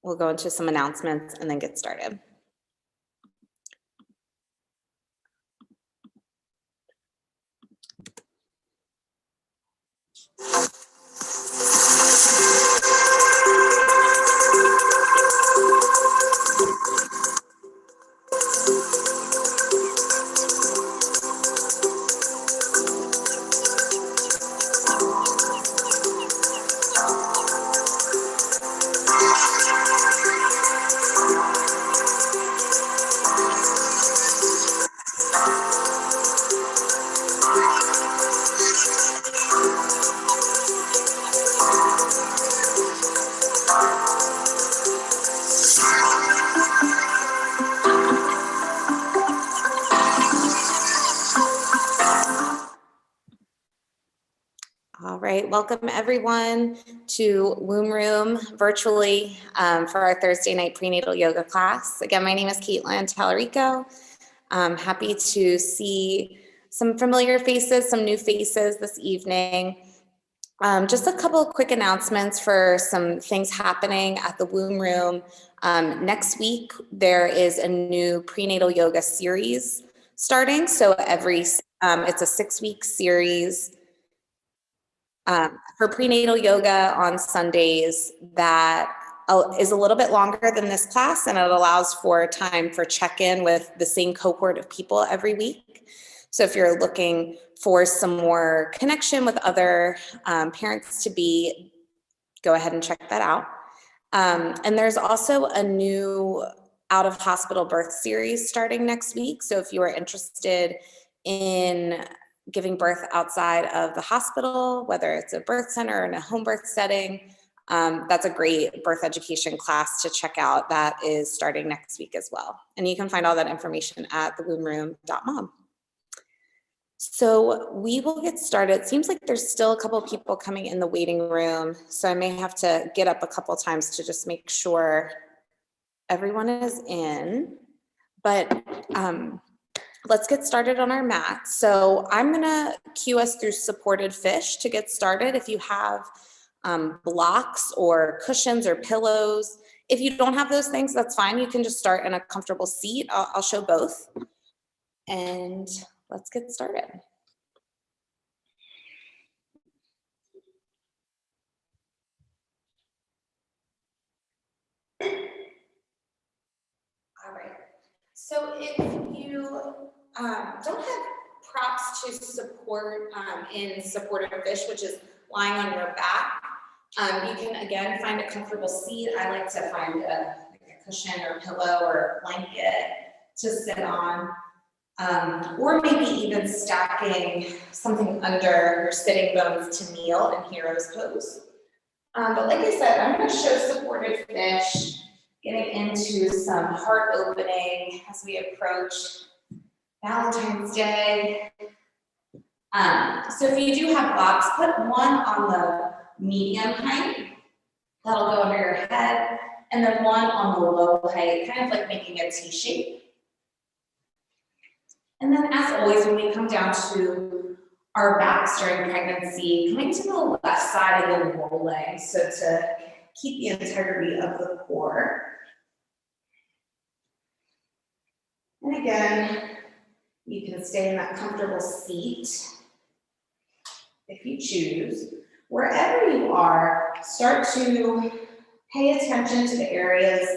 we'll go into some announcements and then get started. All right, welcome everyone to Womb Room virtually for our Thursday night prenatal yoga class. Again, my name is Caitlin Tallarico. I'm happy to see some familiar faces, some new faces this evening. Just a couple of quick announcements for some things happening at the Womb Room. Next week, there is a new prenatal yoga series starting. So it's a 6-week series for prenatal yoga on Sundays that is a little bit longer than this class, and it allows for time for check-in with the same cohort of people every week. So if you're looking for some more connection with other parents-to-be, go ahead and check that out. And there's also a new out-of-hospital birth series starting next week. So if you are interested in giving birth outside of the hospital, whether it's a birth center or in a home birth setting, that's a great birth education class to check out that is starting next week as well. And you can find all that information at thewombroom.mom. So we will get started. It seems like there's still a couple of people coming in the waiting room, so I may have to get up a couple of times to just make sure everyone is in. But let's get started on our mat. So I'm gonna cue us through supported fish to get started. If you have blocks or cushions or pillows, if you don't have those things, that's fine. You can just start in a comfortable seat. I'll show both. And let's get started. All right. So if you don't have props to support in supported fish, which is lying on your back, you can again find a comfortable seat. I like to find a cushion or pillow or blanket to sit on, or maybe even stacking something under your sitting bones to kneel in hero's pose. But like I said, I'm going to show supported fish, getting into some heart opening as we approach Valentine's Day. So if you do have blocks, put one on the medium height, that'll go under your head, and then one on the low height, kind of like making a T shape. And then as always, when we come down to our backs during pregnancy, coming to the left side and then rolling, so to keep the integrity of the core. And again, you can stay in that comfortable seat if you choose. Wherever you are, start to pay attention to the areas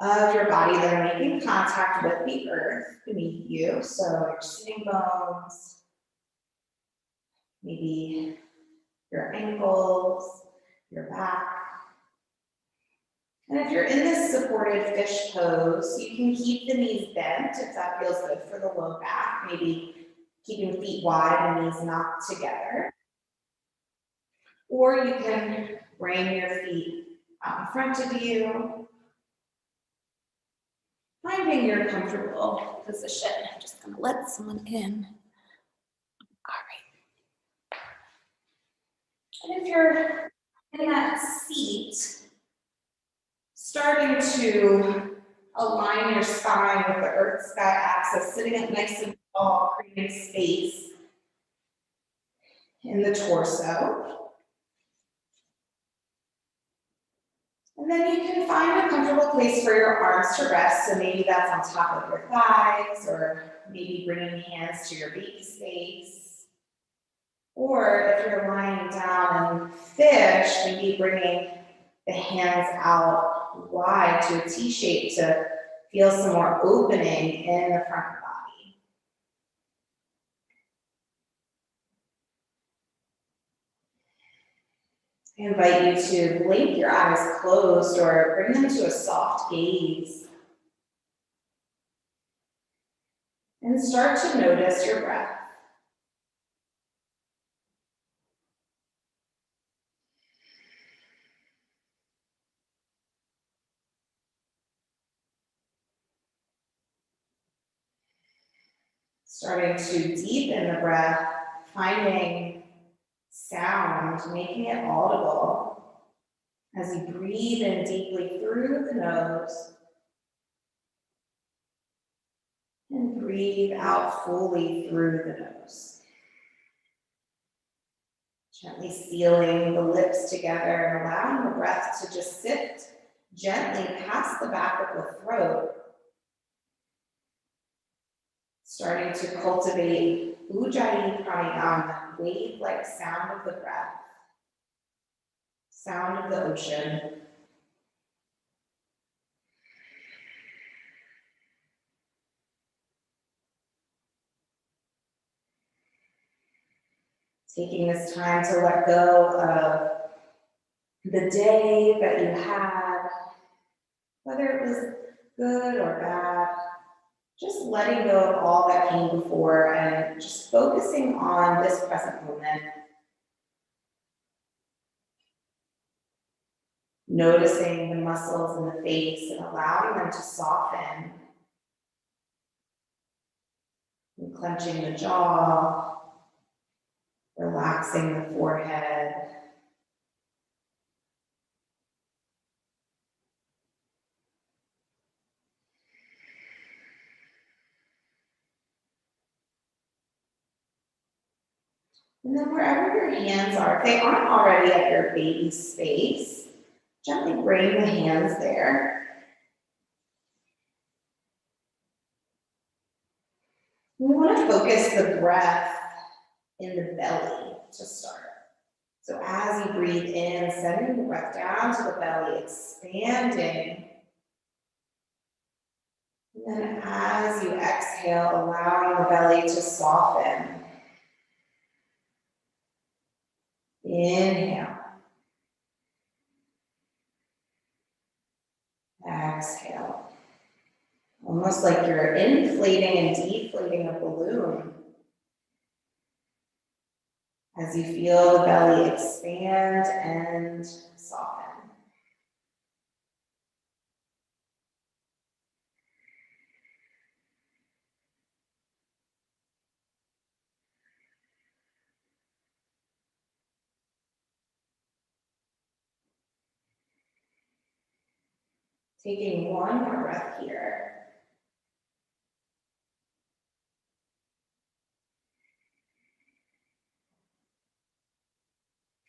of your body that are making contact with the earth beneath you. So your sitting bones, maybe your ankles, your back. And if you're in this supported fish pose, you can keep the knees bent if that feels good for the low back, maybe keeping feet wide and knees knocked together. Or you can bring your feet out in front of you, finding your comfortable position. I'm just gonna let someone in. All right. And if you're in that seat, starting to align your spine with the earth sky axis, sitting up nice and tall, creating space in the torso. And then you can find a comfortable place for your arms to rest. So maybe that's on top of your thighs, or maybe bringing hands to your baby space. Or if you're lying down in fish, maybe bringing the hands out wide to a T shape to feel some more opening in the front of the body. I invite you to blink your eyes closed or bring them to a soft gaze. And start to notice your breath. Starting to deepen the breath, finding sound, making it audible as you breathe in deeply through the nose and breathe out fully through the nose. Gently sealing the lips together and allowing the breath to just sit gently past the back of the throat. Starting to cultivate Ujjayi Pranayama, wave-like sound of the breath, sound of the ocean. Taking this time to let go of the day that you had, whether it was good or bad, just letting go of all that came before and just focusing on this present moment. Noticing the muscles in the face and allowing them to soften. And clenching the jaw, relaxing the forehead. And then wherever your hands are, if they aren't already at your baby space, gently bring the hands there. We want to focus the breath in the belly to start. So as you breathe in, sending the breath down to the belly, expanding. And then as you exhale, allowing the belly to soften. Inhale. Exhale. Almost like you're inflating and deflating a balloon. As you feel the belly expand and soften. Taking one more breath here.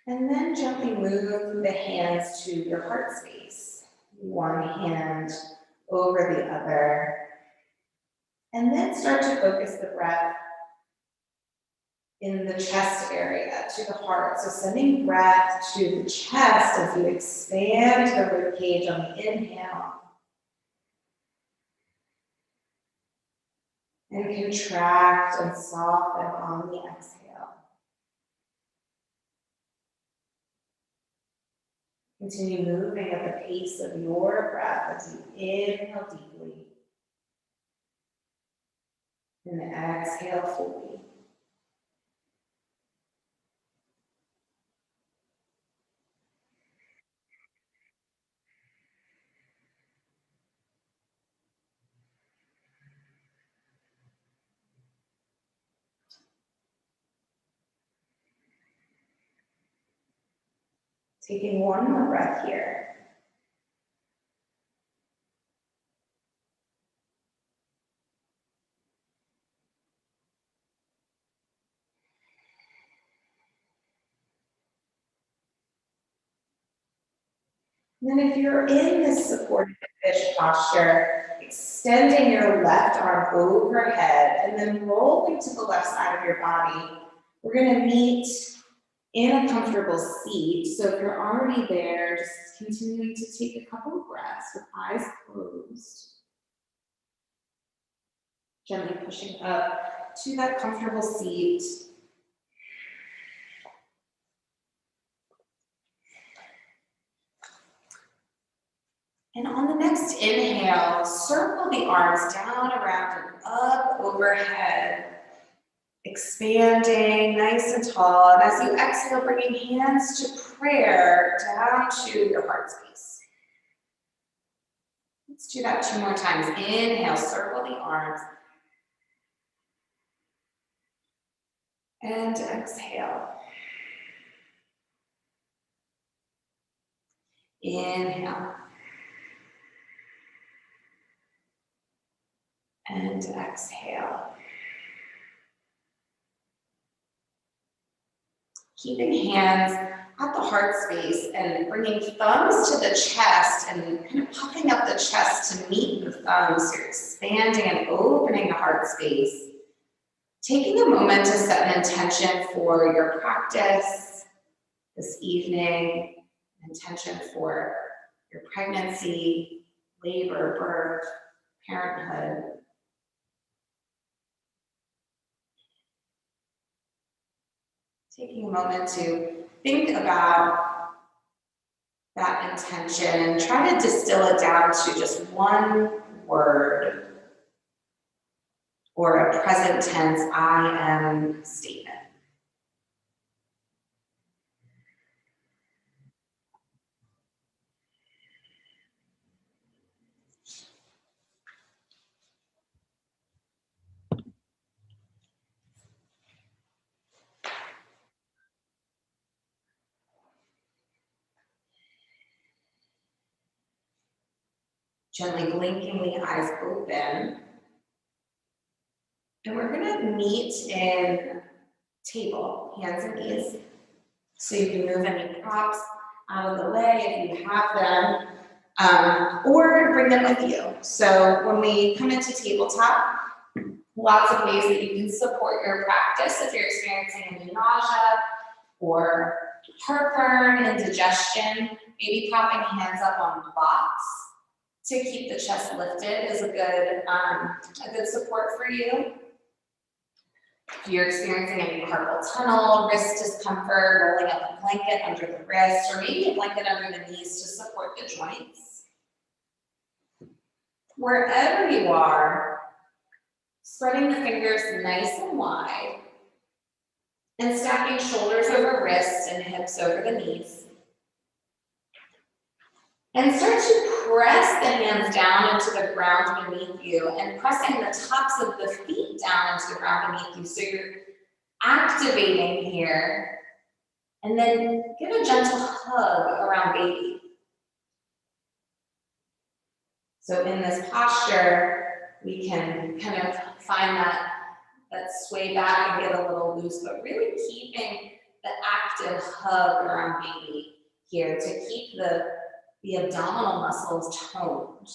And then gently move the hands to your heart space. One hand over the other. And then start to focus the breath in the chest area to the heart. So sending breath to the chest as you expand the ribcage on the inhale. And contract and soften on the exhale. Continue moving at the pace of your breath as you inhale deeply. And exhale fully. Taking one more breath here. And then if you're in this supported fish posture, extending your left arm overhead and then rolling to the left side of your body, we're going to meet in a comfortable seat. So if you're already there, just continuing to take a couple of breaths with eyes closed. Gently pushing up to that comfortable seat. And on the next inhale, circle the arms down, around, and up overhead. Expanding, nice and tall. And as you exhale, bringing hands to prayer down to your heart space. Let's do that 2 more times. Inhale, circle the arms. And exhale. Inhale. And exhale. Keeping hands at the heart space and bringing thumbs to the chest and kind of puffing up the chest to meet the thumbs. You're expanding and opening the heart space. Taking a moment to set an intention for your practice this evening, intention for your pregnancy, labor, birth, parenthood. Taking a moment to think about that intention and try to distill it down to just one word or a present tense I am statement. Gently blinking the eyes open. And we're gonna meet in table, hands and knees. So you can move any props out of the way if you have them, or bring them with you. So when we come into tabletop, lots of ways that you can support your practice if you're experiencing any nausea or heartburn, indigestion, maybe propping hands up on blocks to keep the chest lifted is a good support for you. If you're experiencing any carpal tunnel, wrist discomfort, rolling up a blanket under the wrist, or maybe a blanket under the knees to support the joints. Wherever you are, spreading the fingers nice and wide, and stacking shoulders over wrists and hips over the knees. And start to press the hands down into the ground beneath you and pressing the tops of the feet down into the ground beneath you. So you're activating here. And then give a gentle hug around baby. So in this posture, we can kind of find that sway back and get a little loose, but really keeping the active hug around baby here to keep the abdominal muscles toned.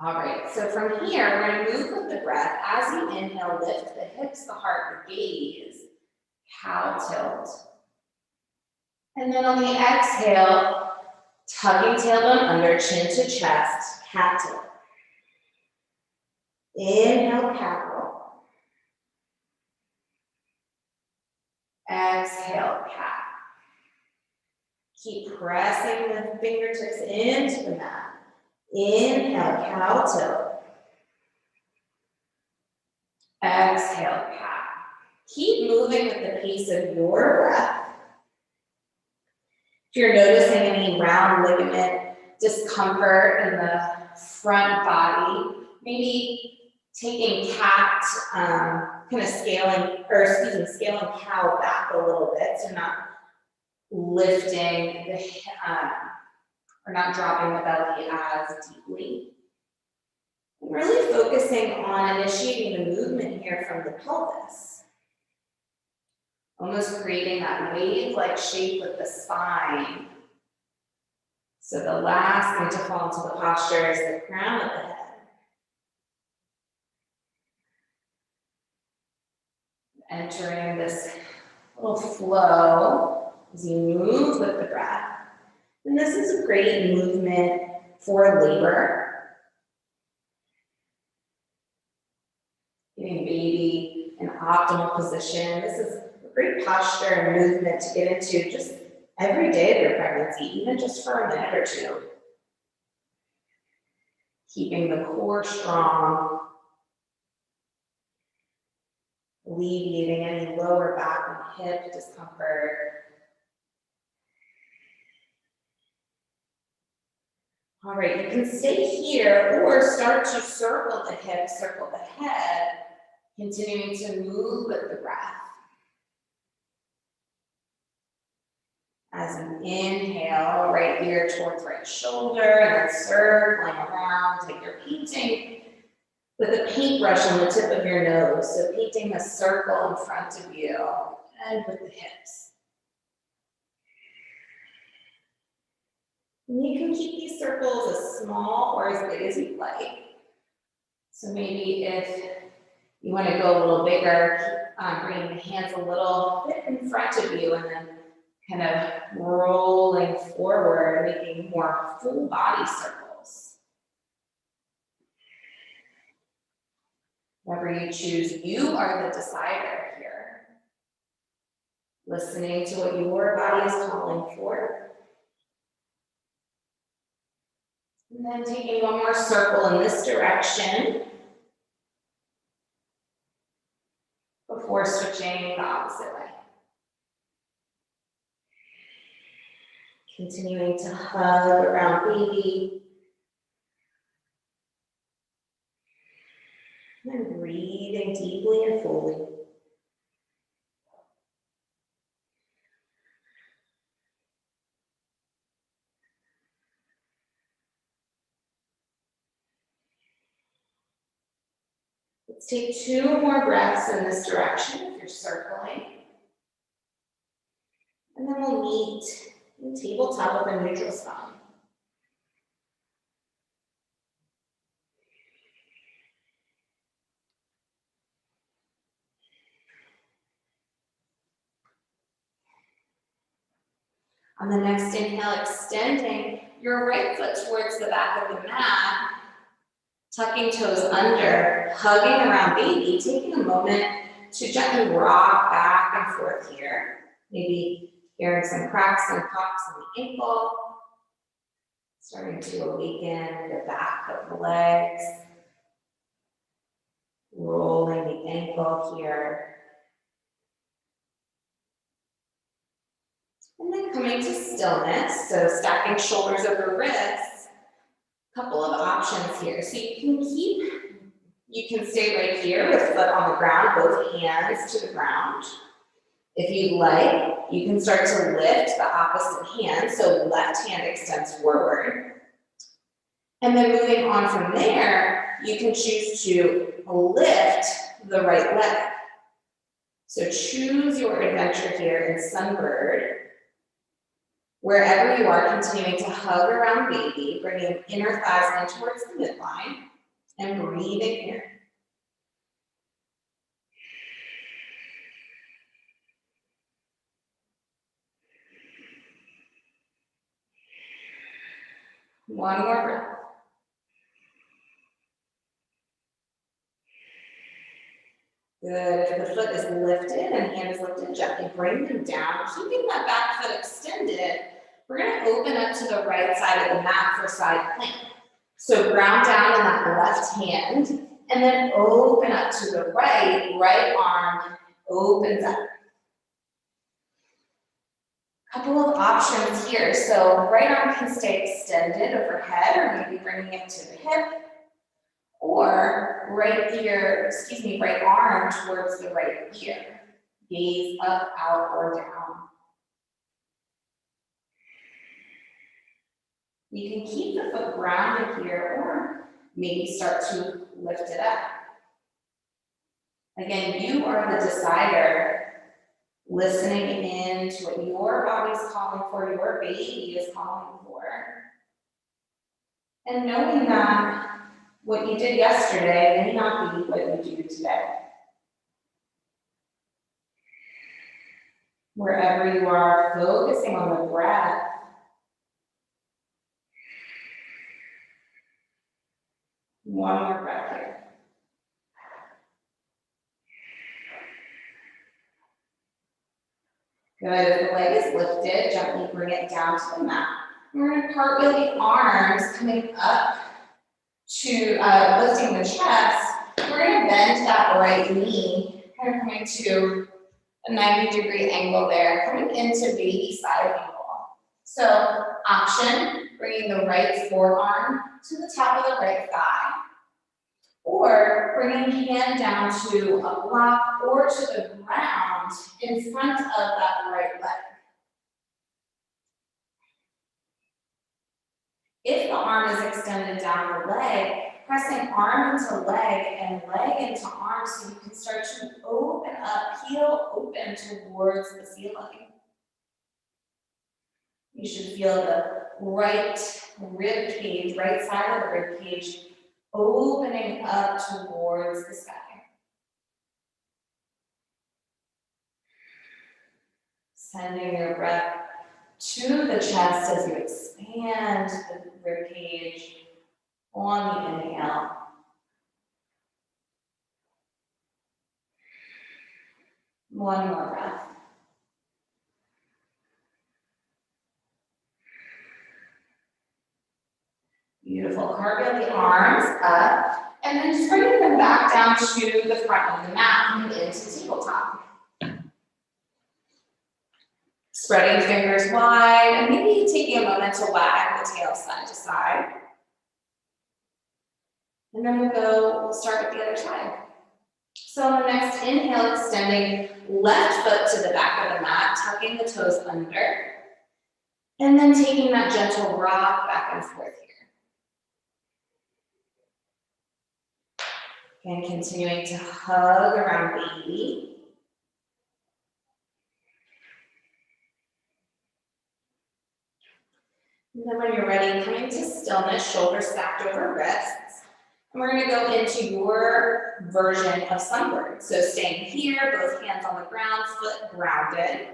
All right, so from here, we're going to move with the breath. As you inhale, lift the hips, the heart, the gaze, cow tilt. And then on the exhale, tugging tailbone under, chin to chest, cat tilt. Inhale, cat roll. Exhale, cat. Keep pressing the fingertips into the mat. Inhale, cow tilt. Exhale, cat. Keep moving with the pace of your breath. If you're noticing any round ligament discomfort in the front body, maybe taking cat, kind of scaling cow back a little bit, so not lifting or not dropping the belly as deeply. Really focusing on initiating the movement here from the pelvis. Almost creating that wave-like shape with the spine. So the last thing to fall into the posture is the crown of the head. Entering this little flow as you move with the breath. And this is a great movement for labor. Getting baby in optimal position. This is a great posture and movement to get into just every day of your pregnancy, even just for a minute or two. Keeping the core strong, alleviating any lower back and hip discomfort. All right, you can stay here or start to circle the hips, circle the head, continuing to move with the breath. As you inhale, right ear towards right shoulder, and then circling around, like you're painting with a paintbrush on the tip of your nose. So painting a circle in front of you and with the hips. And you can keep these circles as small or as big as you'd like. So maybe if you want to go a little bigger, bringing the hands a little bit in front of you and then kind of rolling forward, making more full body circles. Whatever you choose, you are the decider here. Listening to what your body is calling for. And then taking one more circle in this direction before switching the opposite way. Continuing to hug around baby. And breathing deeply and fully. Let's take 2 more breaths in this direction if you're circling. And then we'll meet in tabletop with a neutral spine. On the next inhale, extending your right foot towards the back of the mat, tucking toes under, hugging around baby, taking a moment to gently rock back and forth here. Maybe hearing some cracks and pops in the ankle, starting to awaken the back of the legs, rolling the ankle here. And then coming to stillness, so stacking shoulders over wrists. Couple of options here. So you can stay right here with foot on the ground, both hands to the ground. If you'd like, you can start to lift the opposite hand, so left hand extends forward. And then moving on from there, you can choose to lift the right leg. So choose your adventure here in Sunbird. Wherever you are, continuing to hug around baby, bringing inner thighs in towards the midline, and breathing here. One more breath. Good. If the foot is lifted and hand is lifted, gently bring them down. Keeping that back foot extended, we're going to open up to the right side of the mat for side plank. So ground down in that left hand, and then open up to the right arm opens up. Couple of options here. So right arm can stay extended overhead, or maybe bringing it to the hip, or right arm towards the right ear. Gaze up, out, or down. You can keep the foot grounded here, or maybe start to lift it up. Again, you are the decider, listening in to what your body's calling for, your baby is calling for. And knowing that what you did yesterday may not be what you do today. Wherever you are, focusing on the breath. One more breath here. Good, if the leg is lifted, gently bring it down to the mat. We're going to cartwheel the arms coming up to lifting the chest. We're going to bend that right knee, kind of coming to a 90-degree angle there, coming into baby side angle. So option, bringing the right forearm to the top of the right thigh, or bringing hand down to a block or to the ground in front of that right leg. If the arm is extended down the leg, pressing arm into leg and leg into arm so you can start to open up, heel open towards the ceiling. You should feel the right rib cage, right side of the rib cage, opening up towards the sky. Sending your breath to the chest as you expand the rib cage on the inhale. One more breath. Beautiful. Cartwheel the arms up, and then just bringing them back down to the front of the mat and into tabletop. Spreading fingers wide, and maybe taking a moment to wag the tail side to side. And then we'll start with the other side. So on the next inhale, extending left foot to the back of the mat, tucking the toes under, and then taking that gentle rock back and forth here. And continuing to hug around baby. And then when you're ready, coming to stillness, shoulders stacked over wrists. And we're going to go into your version of sunbird. So staying here, both hands on the ground, foot grounded.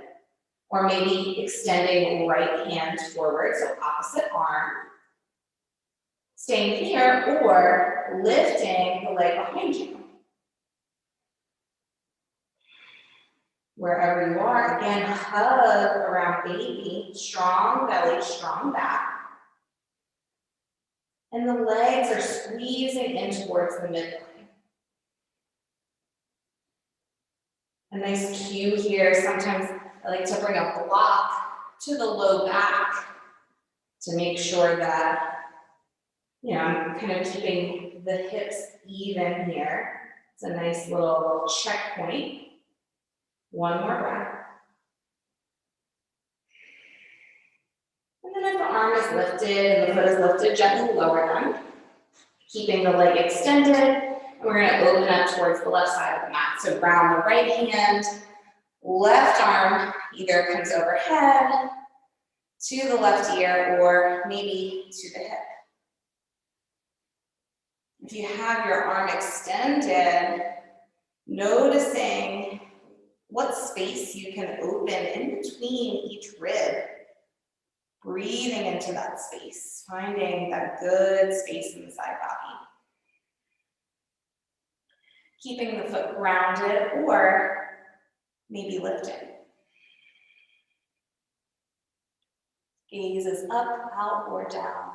Or maybe extending right hand forward, so opposite arm. Staying here, or lifting the leg behind you. Wherever you are, again, hug around baby, strong belly, strong back. And the legs are squeezing in towards the midline. A nice cue here, sometimes I like to bring a block to the low back to make sure that, I'm kind of keeping the hips even here. It's a nice little checkpoint. One more breath. And then if the arm is lifted and the foot is lifted, gently lower them. Keeping the leg extended. And we're going to open up towards the left side of the mat. So ground the right hand. Left arm either comes overhead to the left ear or maybe to the hip. If you have your arm extended, noticing what space you can open in between each rib. Breathing into that space, finding that good space in the side body. Keeping the foot grounded or maybe lifted. Gaze is up, out, or down.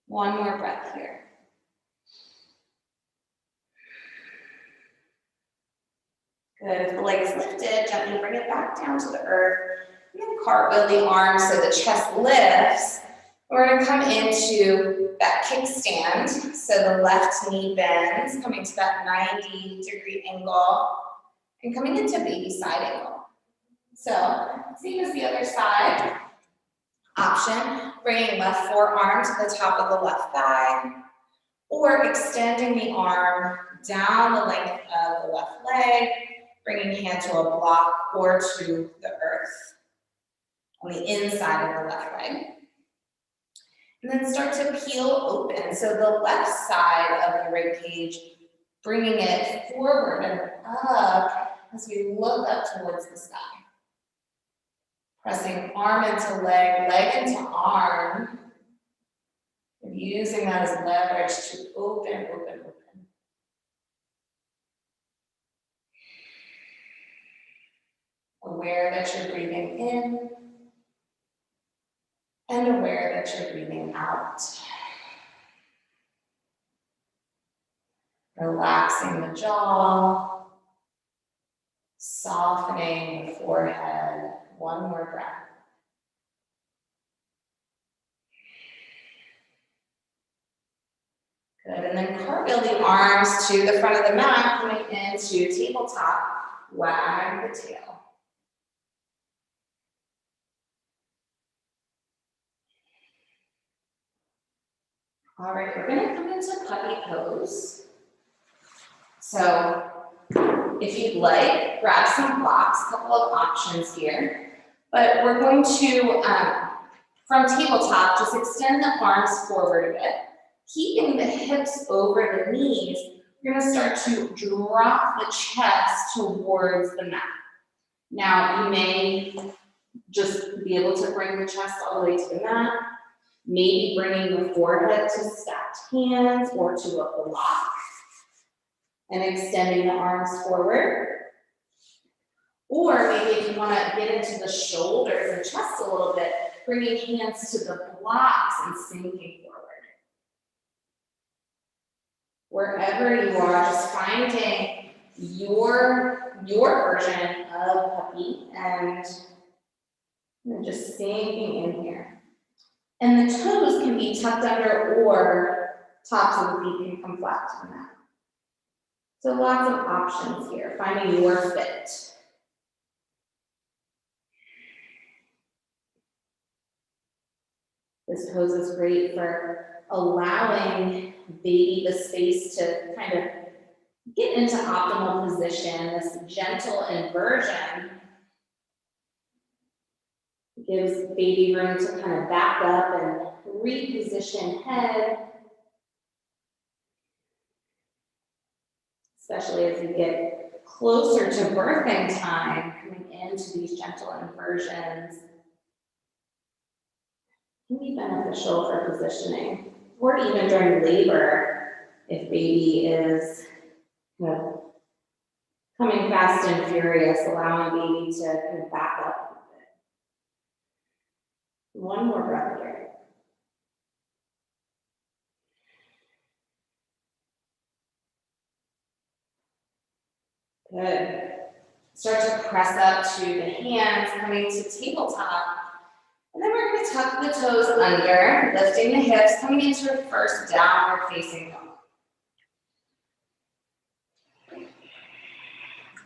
One more breath here. Good. If the leg is lifted, gently bring it back down to the earth. And then cartwheel the arms so the chest lifts. We're going to come into that kickstand. So the left knee bends, coming to that 90-degree angle, and coming into baby side angle. So, same as the other side. Option, bringing left forearm to the top of the left thigh, or extending the arm down the length of the left leg, bringing hand to a block or to the earth. on the inside of the left leg. And then start to peel open. So the left side of the rib cage, bringing it forward and up as we look up towards the sky. Pressing arm into leg, leg into arm. And using that as leverage to open, open, open. Aware that you're breathing in and aware that you're breathing out. Relaxing the jaw, softening the forehead. One more breath. Good, and then cartwheel the arms to the front of the mat, coming into tabletop, wag the tail. All right, we're gonna come into puppy pose. So if you'd like, grab some blocks, a couple of options here. But we're going to, from tabletop, just extend the arms forward a bit. Keeping the hips over the knees, you're gonna start to drop the chest towards the mat. Now, you may just be able to bring the chest all the way to the mat, maybe bringing the forehead to stacked hands or to a block, and extending the arms forward. Or maybe if you want to get into the shoulders and chest a little bit, bringing hands to the blocks and sinking forward. Wherever you are, just finding your version of puppy and just sinking in here. And the toes can be tucked under or tops of the feet can come flat to the mat. So lots of options here, finding your fit. This pose is great for allowing baby the space to kind of get into optimal position. This gentle inversion gives baby room to kind of back up and reposition head, especially as you get closer to birthing time, coming into these gentle inversions can be beneficial for positioning, or even during labor, if baby is coming fast and furious, allowing baby to kind of back up a bit. One more breath here. Good. Start to press up to the hands, coming to tabletop. And then we're going to tuck the toes under, lifting the hips, coming into your first downward facing dog.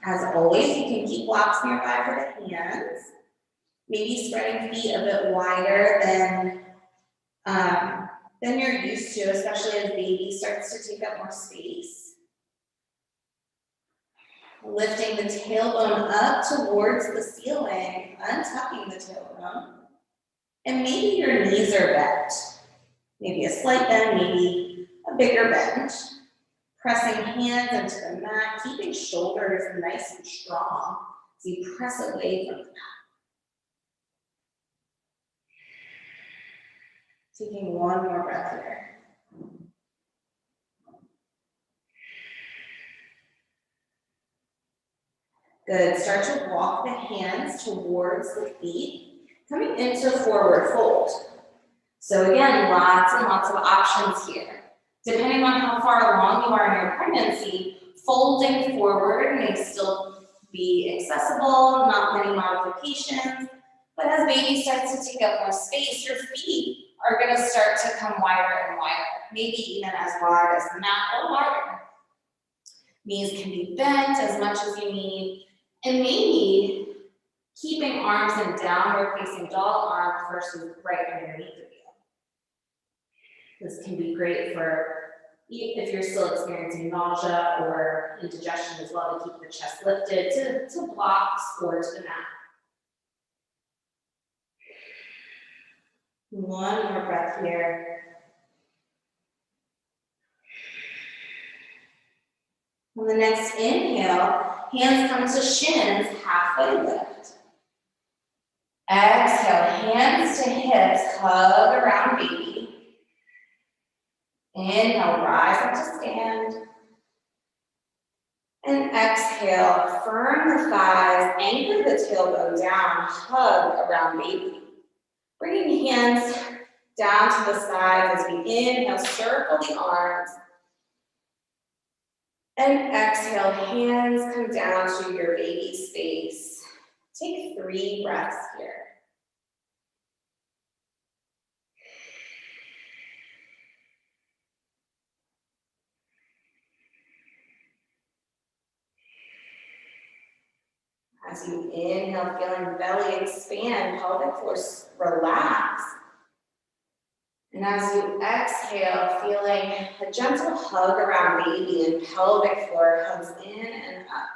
As always, you can keep blocks nearby for the hands. Maybe spreading feet a bit wider than you're used to, especially as baby starts to take up more space. Lifting the tailbone up towards the ceiling, untucking the tailbone. And maybe your knees are bent. Maybe a slight bend, maybe a bigger bend. Pressing hands into the mat, keeping shoulders nice and strong as you press away from the mat. Taking one more breath here. Good, start to walk the hands towards the feet, coming into forward fold. So again, lots and lots of options here. Depending on how far along you are in your pregnancy, folding forward may still be accessible, not many modifications, but as baby starts to take up more space, your feet are going to start to come wider and wider, maybe even as wide as the mat or wider. Knees can be bent as much as you need, and maybe keeping arms in downward facing dog arms versus right underneath of you. This can be great for if you're still experiencing nausea or indigestion as well, to keep the chest lifted to blocks or to the mat. One more breath here. On the next inhale, hands come to shins, halfway lift. Exhale, hands to hips, hug around baby. Inhale, rise up to stand. And exhale, firm the thighs, anchor the tailbone down, hug around baby. Bringing hands down to the sides as we inhale, circle the arms. And exhale, hands come down to your baby space. Take 3 breaths here. As you inhale, feeling belly expand, pelvic floor relax. And as you exhale, feeling a gentle hug around baby and pelvic floor hugs in and up.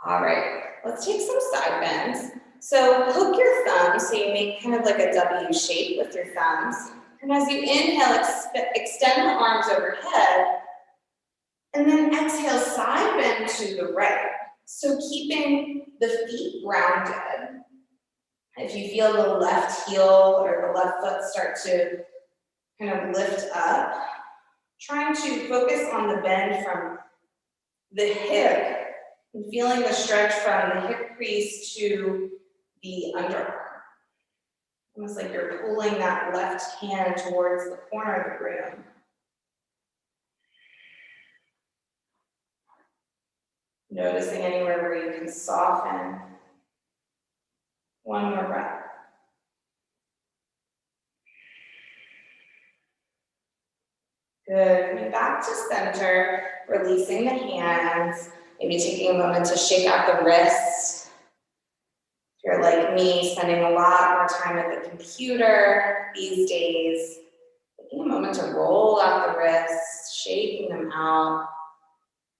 All right, let's take some side bends. So hook your thumbs so you make kind of like a W shape with your thumbs. And as you inhale, extend the arms overhead. And then exhale, side bend to the right. So keeping the feet grounded. If you feel the left heel or the left foot start to kind of lift up, trying to focus on the bend from the hip and feeling the stretch from the hip crease to the underarm. Almost like you're pulling that left hand towards the corner of the room. Noticing anywhere where you can soften. One more breath. Good. Coming back to center, releasing the hands. Maybe taking a moment to shake out the wrists. If you're like me, spending a lot more time at the computer these days, taking a moment to roll out the wrists, shaking them out,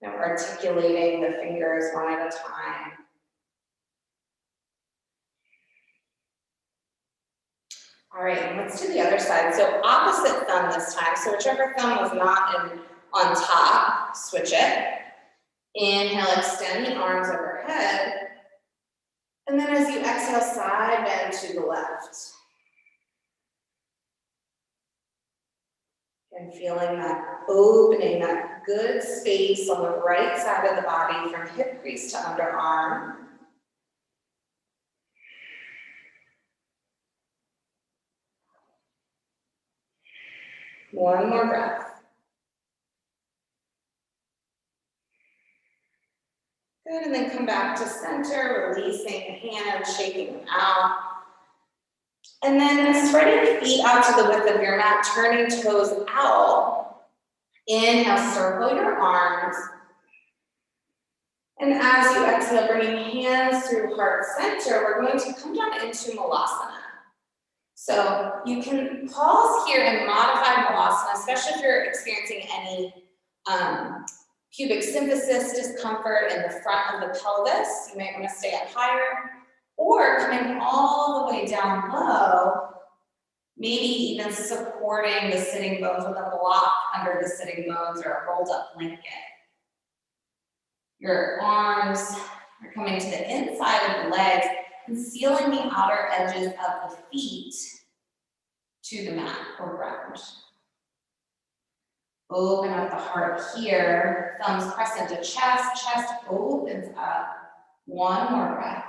and articulating the fingers one at a time. All right, let's do the other side. So opposite thumb this time. So whichever thumb was not on top, switch it. Inhale, extend the arms overhead. And then as you exhale, side bend to the left. And feeling that opening, that good space on the right side of the body from hip crease to underarm. One more breath. Good, and then come back to center, releasing the hands, shaking them out. And then spreading your feet out to the width of your mat, turning toes out. Inhale, circle your arms. And as you exhale, bringing hands through heart center, we're going to come down into Malasana. So you can pause here and modify Malasana, especially if you're experiencing any pubic symphysis discomfort in the front of the pelvis. You might want to stay up higher, or coming all the way down low, maybe even supporting the sitting bones with a block under the sitting bones or a rolled up blanket. Your arms are coming to the inside of the legs, concealing the outer edges of the feet to the mat or ground. Open up the heart here, thumbs press into chest, chest opens up. One more breath.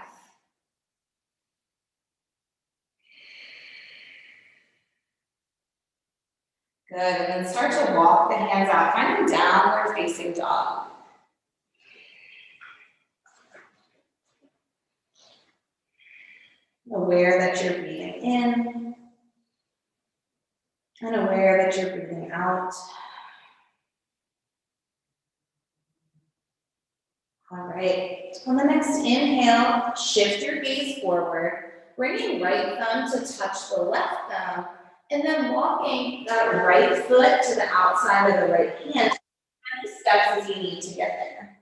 Good, and then start to walk the hands out, find a downward facing dog. Aware that you're breathing in, and aware that you're breathing out. All right, on the next inhale, shift your gaze forward, bringing right thumb to touch the left thumb, and then walking that right foot to the outside of the right hand, as many steps as you need to get there.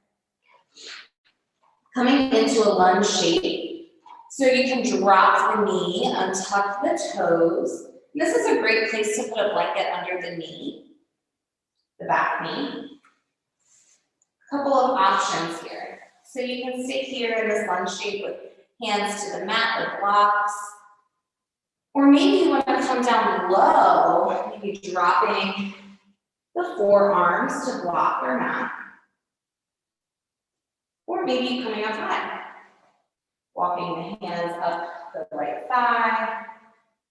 Coming into a lunge shape. So you can drop the knee, untuck the toes. And this is a great place to put a blanket under the knee, the back knee. A couple of options here. So you can sit here in this lunge shape with hands to the mat or blocks. Or maybe you want to come down low, maybe dropping the forearms to block or mat. Or maybe coming up high, walking the hands up the right thigh,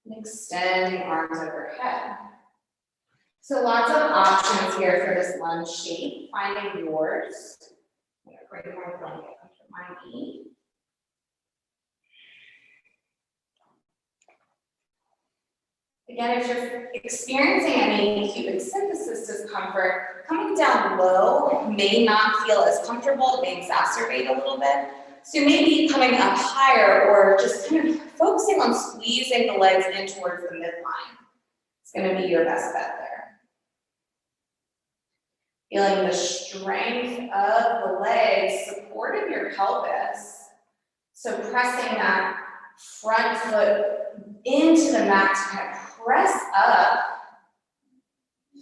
and extending arms overhead. So lots of options here for this lunge shape, finding yours. I'm going to bring my blanket under my knee. Again, if you're experiencing any cubic symphysis discomfort, coming down low may not feel as comfortable, it may exacerbate a little bit. So maybe coming up higher or just kind of focusing on squeezing the legs in towards the midline. It's going to be your best bet there. Feeling the strength of the legs supporting your pelvis. So pressing that front foot into the mat to kind of press up,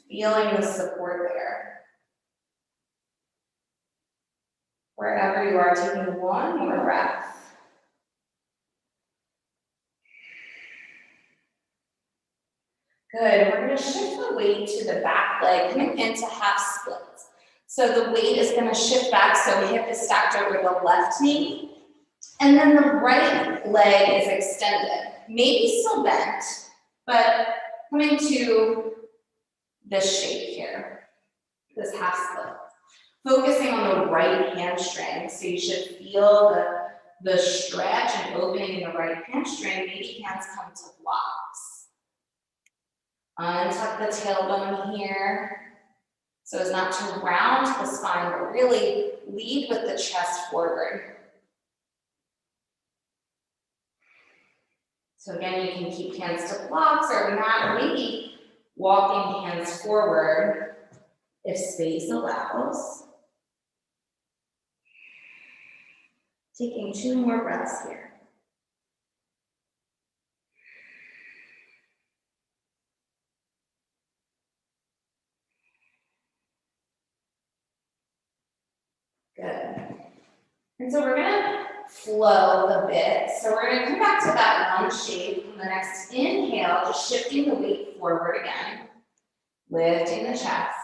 feeling the support there. Wherever you are, taking one more breath. Good, we're going to shift the weight to the back leg, coming into half splits. So the weight is going to shift back, so hip is stacked over the left knee, and then the right leg is extended. Maybe still bent, but coming to this shape here, this half split. Focusing on the right hamstring, so you should feel the stretch and opening in the right hamstring. Maybe hands come to blocks. Untuck the tailbone here, so as not to round the spine, but really lead with the chest forward. So again, you can keep hands to blocks or mat, or maybe walking hands forward if space allows. Taking 2 more breaths here. Good. And so we're gonna flow a bit. So we're gonna come back to that lunge shape. On the next inhale, just shifting the weight forward again, lifting the chest.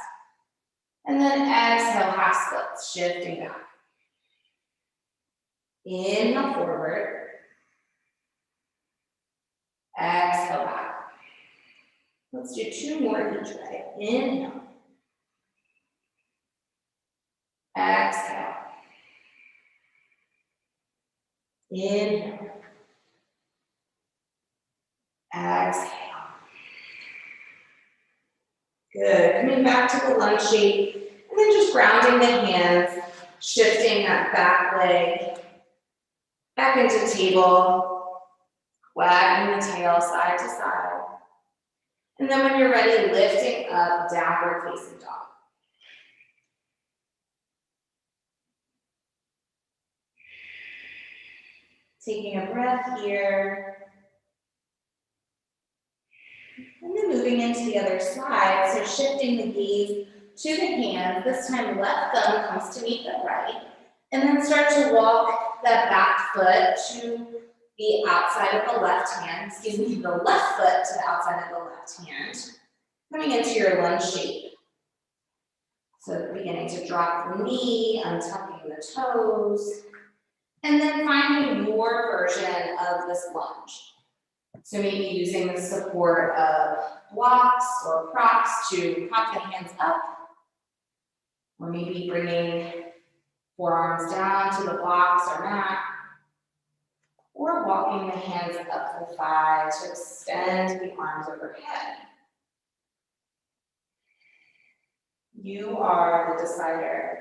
And then exhale, half splits, shifting back. Inhale forward. Exhale back. Let's do 2 more each way. Inhale. Exhale. Inhale. Exhale. Good. Coming back to the lunge shape, and then just grounding the hands, shifting that back leg back into table, wagging the tail side to side. And then when you're ready, lifting up, downward facing dog. Taking a breath here. And then moving into the other side, so shifting the gaze to the hands. This time left thumb comes to meet the right. And then start to walk that back foot to the outside of the left hand, the left foot to the outside of the left hand. Coming into your lunge shape. So beginning to drop the knee, untucking the toes, and then finding your version of this lunge. So maybe using the support of blocks or props to prop the hands up, or maybe bringing forearms down to the blocks or mat, or walking the hands up the thigh to extend the arms overhead. You are the decider.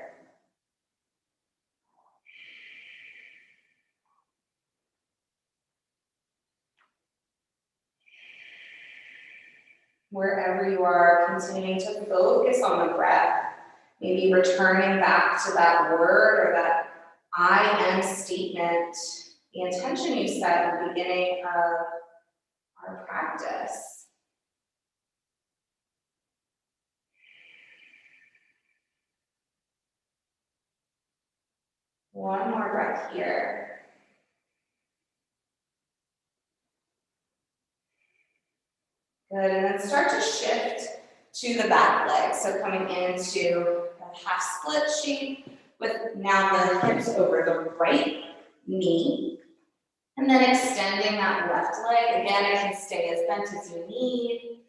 Wherever you are, continuing to focus on the breath, maybe returning back to that word or that I am statement, the intention you set at the beginning of our practice. One more breath here. Good, and then start to shift to the back leg. So coming into a half split shape with now the hips over the right knee. And then extending that left leg. Again, it can stay as bent as you need.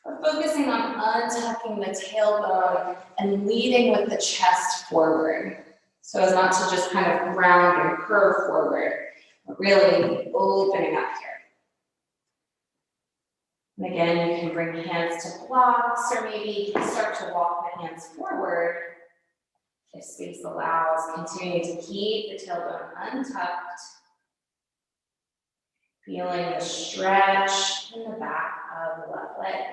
We're focusing on untucking the tailbone and leading with the chest forward. So as not to just kind of round and curve forward, but really opening up here. And again, you can bring hands to blocks, or maybe you can start to walk the hands forward if space allows. Continue to keep the tailbone untucked. Feeling the stretch in the back of the left leg.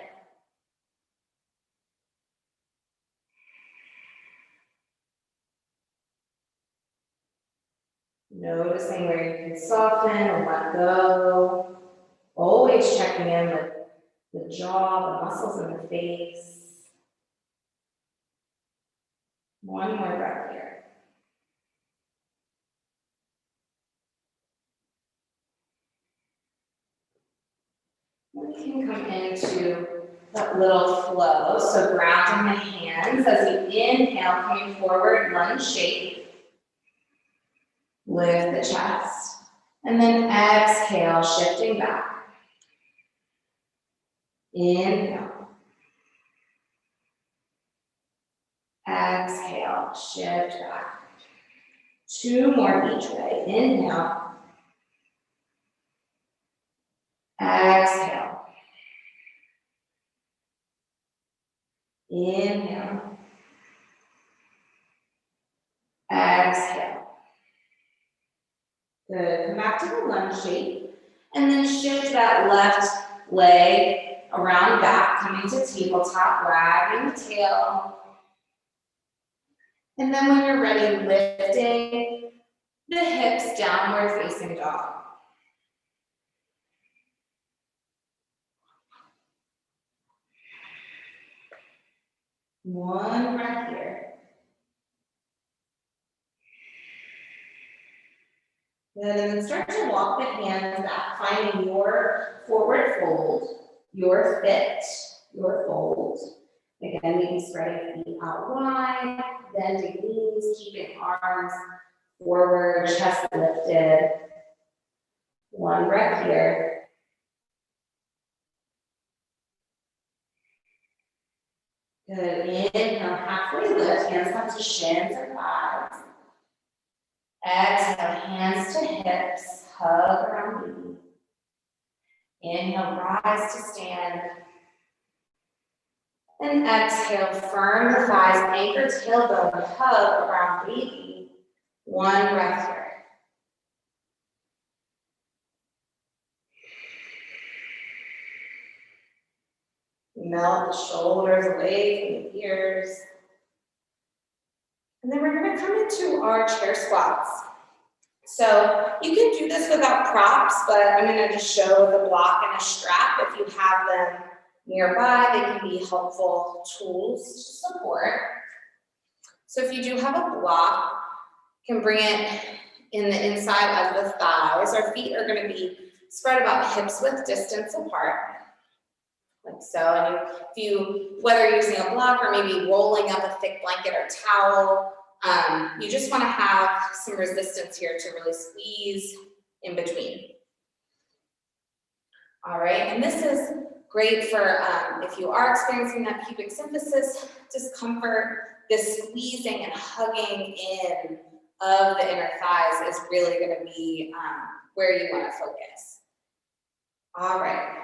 Noticing where you can soften and let go. Always checking in with the jaw, the muscles in the face. One more breath here. We can come into that little flow. So grounding the hands as you inhale, coming forward, lunge shape. Lift the chest. And then exhale, shifting back. Inhale. Exhale, shift back. Two more each way. Inhale. Exhale. Inhale. Exhale. Good. Come back to the lunge shape. And then shift that left leg around back, coming to tabletop, wagging the tail. And then when you're ready, lifting the hips, downward facing dog. One breath here. Good, and then start to walk the hands back, finding your forward fold, your fit, your fold. Again, maybe spreading feet out wide, bending knees, keeping arms forward, chest lifted. One breath here. Good, inhale, halfway lift, hands come to shins or thighs. Exhale, hands to hips, hug around the knee. Inhale, rise to stand. And exhale, firm the thighs, anchor tailbone, hug around baby. One breath here. Melt the shoulders away from the ears. And then we're going to come into our chair squats. So you can do this without props, but I'm going to just show the block and a strap. If you have them nearby, they can be helpful tools to support. So if you do have a block, you can bring it in the inside of the thighs. Our feet are going to be spread about hips width distance apart, like so. And if you, whether you're using a block or maybe rolling up a thick blanket or towel, you just want to have some resistance here to really squeeze in between. All right, and this is great for if you are experiencing that pubic symphysis discomfort. This squeezing and hugging in of the inner thighs is really going to be where you want to focus. All right,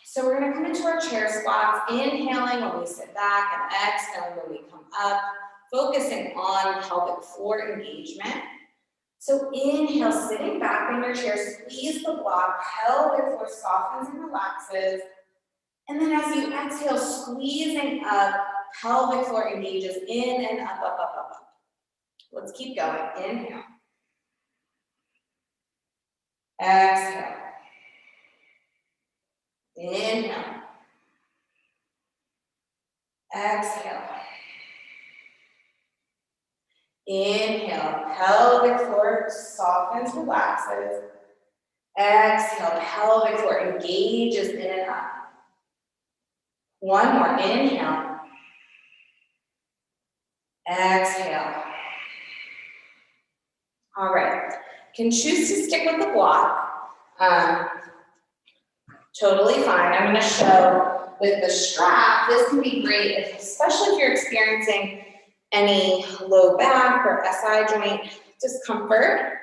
so we're going to come into our chair squats, inhaling when we sit back and exhaling when we come up. Focusing on pelvic floor engagement. So inhale, sitting back in your chair, squeeze the block, pelvic floor softens and relaxes. And then as you exhale, squeezing up, pelvic floor engages in and up, up, up, up, up. Let's keep going. Inhale. Exhale. Inhale. Exhale. Inhale, pelvic floor softens, relaxes. Exhale, pelvic floor engages in and up. One more, inhale. Exhale. All right, can choose to stick with the block. Totally fine. I'm going to show with the strap. This can be great, especially if you're experiencing any low back or SI joint discomfort.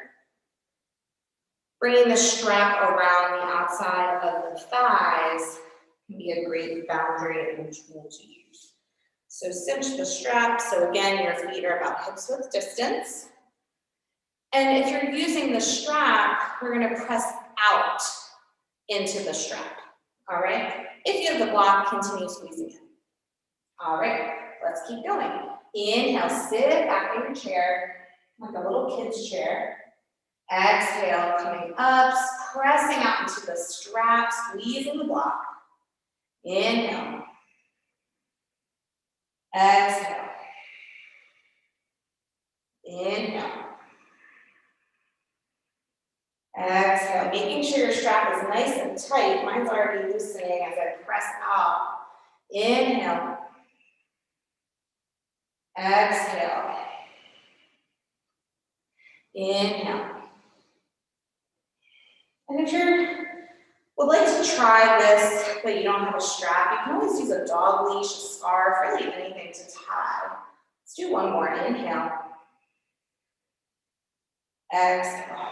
Bringing the strap around the outside of the thighs can be a great boundary and tool to use. So cinch the strap. So again, your feet are about hips width distance. And if you're using the strap, we're going to press out into the strap. All right? If you have the block, continue squeezing in. All right, let's keep going. Inhale, sit back in your chair, like a little kid's chair. Exhale, coming up, pressing out into the strap, squeezing the block. Inhale. Exhale. Inhale. Exhale, making sure your strap is nice and tight. Mine's already loosening as I press out. Inhale. Exhale. Inhale. And if you would like to try this, but you don't have a strap, you can always use a dog leash, a scarf, really anything to tie. Let's do one more. Inhale. Exhale.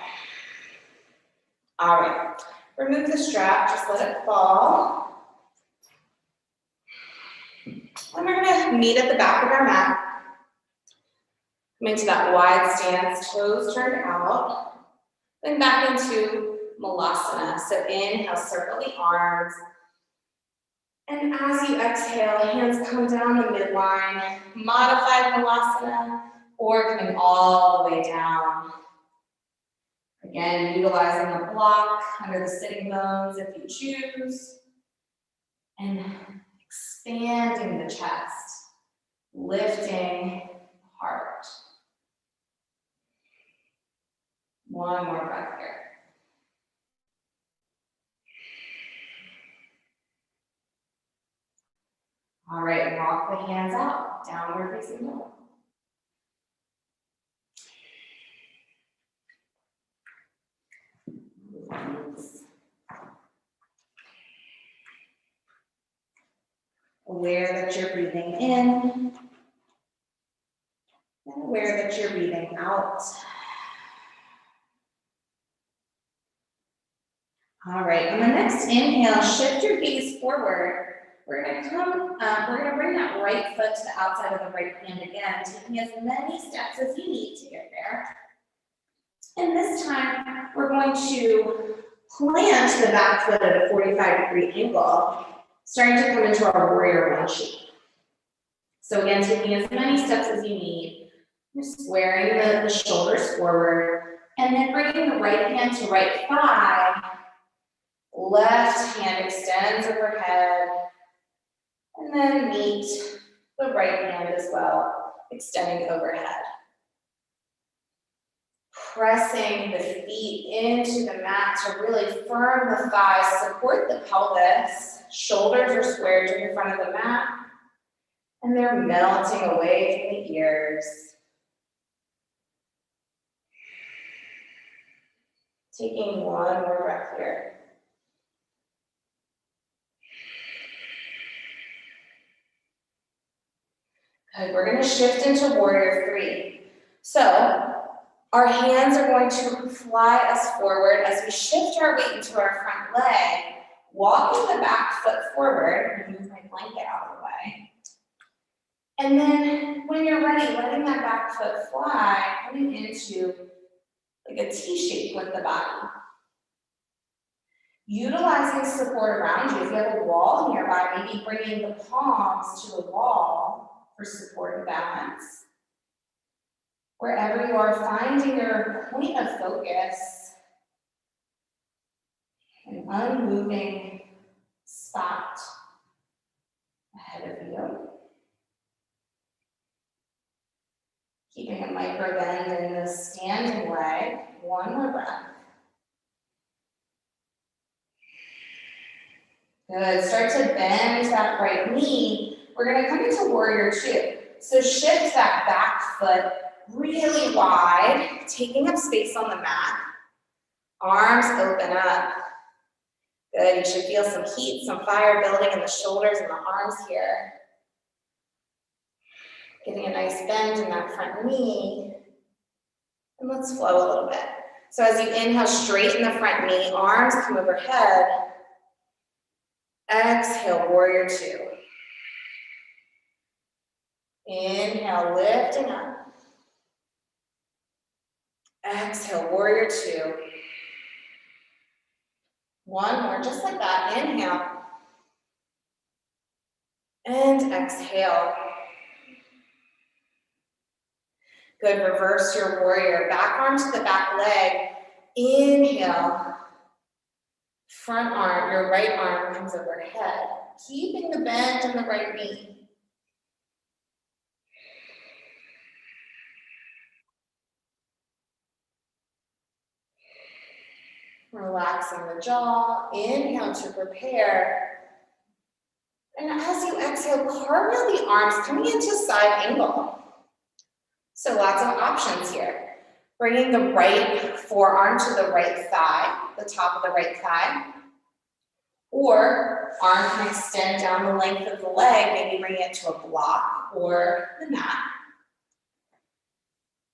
All right, remove the strap, just let it fall. And we're gonna meet at the back of our mat. Come into that wide stance, toes turned out. Then back into Malasana. So inhale, circle the arms. And as you exhale, hands come down the midline. Modified Malasana, or coming all the way down. Again, utilizing the block under the sitting bones if you choose. And expanding the chest, lifting the heart. One more breath here. All right, walk the hands out, downward facing dog. Aware that you're breathing in, and aware that you're breathing out. All right, on the next inhale, shift your gaze forward. We're gonna bring that right foot to the outside of the right hand again, taking as many steps as you need to get there. And this time, we're going to plant the back foot at a 45-degree angle, starting to come into our warrior one shape. So again, taking as many steps as you need, just squaring the shoulders forward, and then bringing the right hand to right thigh, left hand extends overhead, and then meet the right hand as well, extending overhead. Pressing the feet into the mat to really firm the thighs, support the pelvis. Shoulders are squared to the front of the mat, and they're melting away from the ears. Taking one more breath here. Good, we're gonna shift into warrior three. So, our hands are going to fly us forward as we shift our weight into our front leg, walking the back foot forward. I'm gonna move my blanket out of the way. And then when you're ready, letting that back foot fly, coming into like a T shape with the body. Utilizing support around you. If you have a wall nearby, maybe bringing the palms to the wall for support and balance. Wherever you are, finding your point of focus. unmoving spot ahead of you. Keeping a micro bend in the standing leg. One more breath. Good. Start to bend that right knee. We're going to come into warrior two. So shift that back foot really wide, taking up space on the mat. Arms open up. Good. You should feel some heat, some fire building in the shoulders and the arms here. Getting a nice bend in that front knee. And let's flow a little bit. So as you inhale, straighten the front knee, arms come overhead. Exhale, warrior two. Inhale, lifting up. Exhale, warrior two. One more, just like that. Inhale. And exhale. Good, reverse your warrior. Back arm to the back leg. Inhale. Front arm, your right arm comes overhead. Keeping the bend in the right knee. Relaxing the jaw. Inhale to prepare. And as you exhale, cartwheel the arms coming into side angle. So lots of options here. Bringing the right forearm to the right thigh, the top of the right thigh. Or arm can extend down the length of the leg, maybe bringing it to a block or the mat.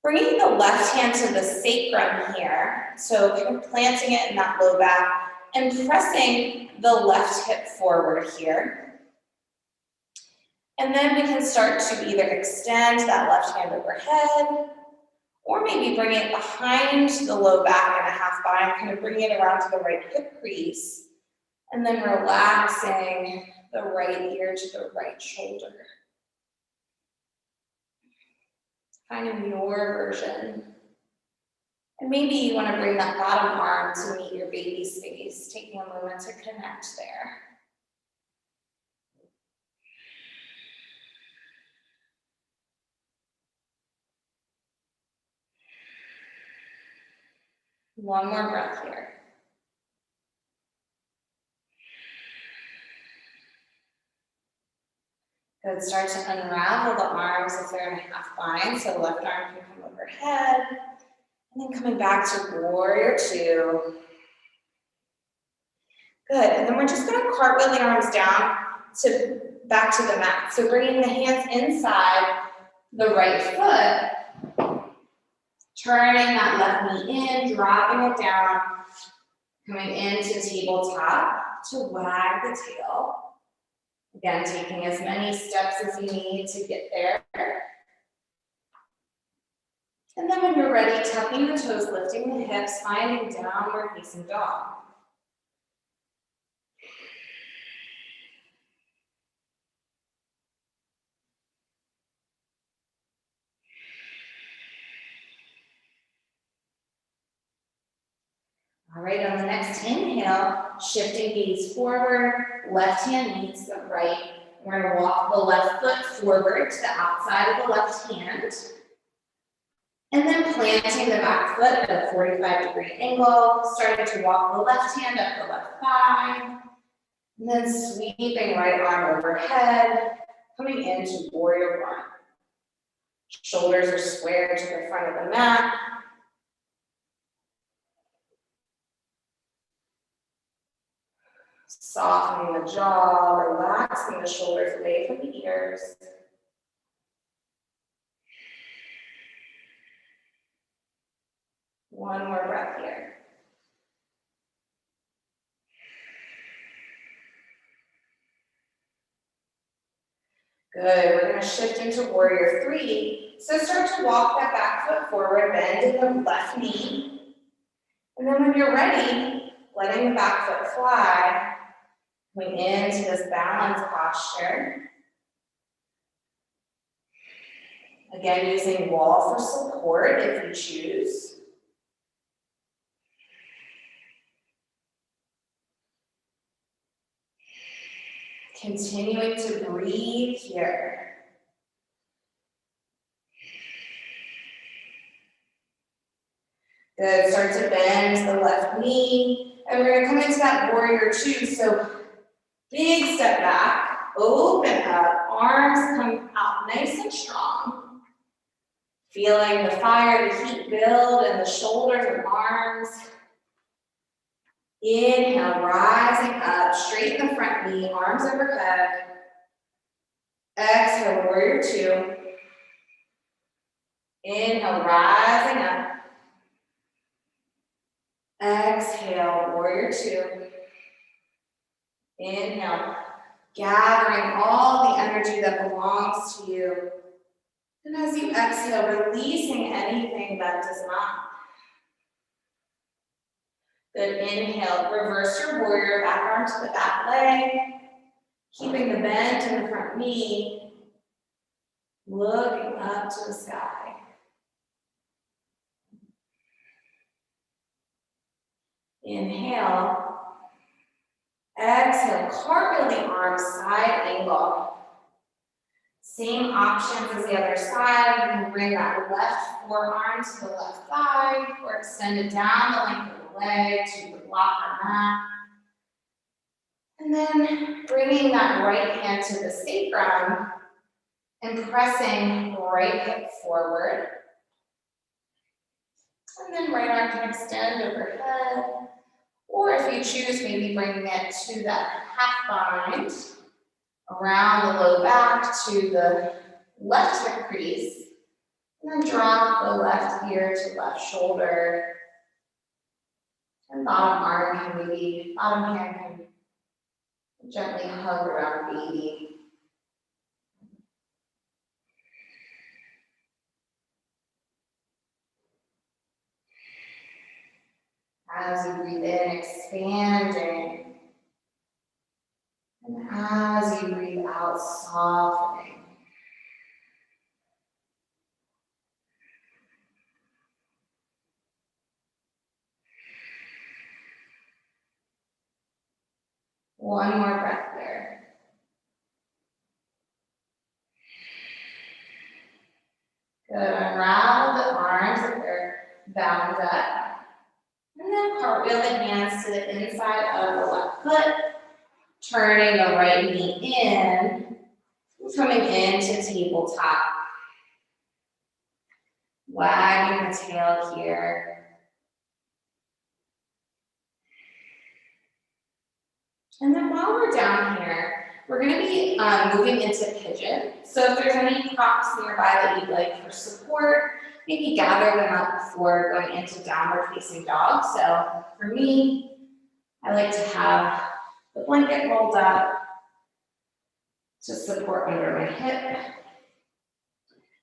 Bringing the left hand to the sacrum here, so kind of planting it in that low back and pressing the left hip forward here. And then we can start to either extend that left hand overhead or maybe bring it behind the low back and a half bind, kind of bringing it around to the right hip crease. And then relaxing the right ear to the right shoulder. Finding your version. And maybe you want to bring that bottom arm to meet your baby space, taking a moment to connect there. One more breath here. Good, start to unravel the arms if they're in a half bind, so the left arm can come overhead. And then coming back to warrior two. Good, and then we're just gonna cartwheel the arms down back to the mat. So bringing the hands inside the right foot, turning that left knee in, dropping it down, coming into tabletop to wag the tail. Again, taking as many steps as you need to get there. And then when you're ready, tucking the toes, lifting the hips, finding downward facing dog. All right, on the next inhale, shifting gaze forward, left hand meets the right. We're going to walk the left foot forward to the outside of the left hand. And then planting the back foot at a 45-degree angle, starting to walk the left hand up the left thigh. And then sweeping right arm overhead, coming into warrior one. Shoulders are square to the front of the mat. Softening the jaw, relaxing the shoulders away from the ears. One more breath here. Good, we're going to shift into warrior three. So start to walk that back foot forward, bend in the left knee. And then when you're ready, letting the back foot fly, coming into this balance posture. Again, using wall for support if you choose. Continuing to breathe here. Good, start to bend the left knee, and we're gonna come into that warrior two. So big step back, open up, arms come out nice and strong. Feeling the fire, the heat build in the shoulders and arms. Inhale, rising up, straighten the front knee, arms overhead. Exhale, warrior two. Inhale, rising up. Exhale, warrior two. Inhale, gathering all the energy that belongs to you. And as you exhale, releasing anything that does not. Good, inhale, reverse your warrior, back arm to the back leg. Keeping the bend in the front knee. Looking up to the sky. Inhale. Exhale, cartwheel the arms, side angle. Same options as the other side. You can bring that left forearm to the left thigh or extend it down the length of the leg to the block or mat. And then bringing that right hand to the sacrum and pressing right hip forward. And then right arm can extend overhead. Or if you choose, maybe bringing it to that half bind around the low back to the left hip crease. And then drop the left ear to left shoulder. And bottom hand can gently hug around baby. As you breathe in, expanding. And as you breathe out, softening. One more breath there. Good, unravel the arms if they're bound up. And then cartwheel the hands to the inside of the left foot, turning the right knee in, coming into tabletop. Wagging the tail here. And then while we're down here, we're going to be moving into pigeon. So if there's any props nearby that you'd like for support, maybe gather them up before going into downward facing dog. So for me, I like to have the blanket rolled up to support under my hip.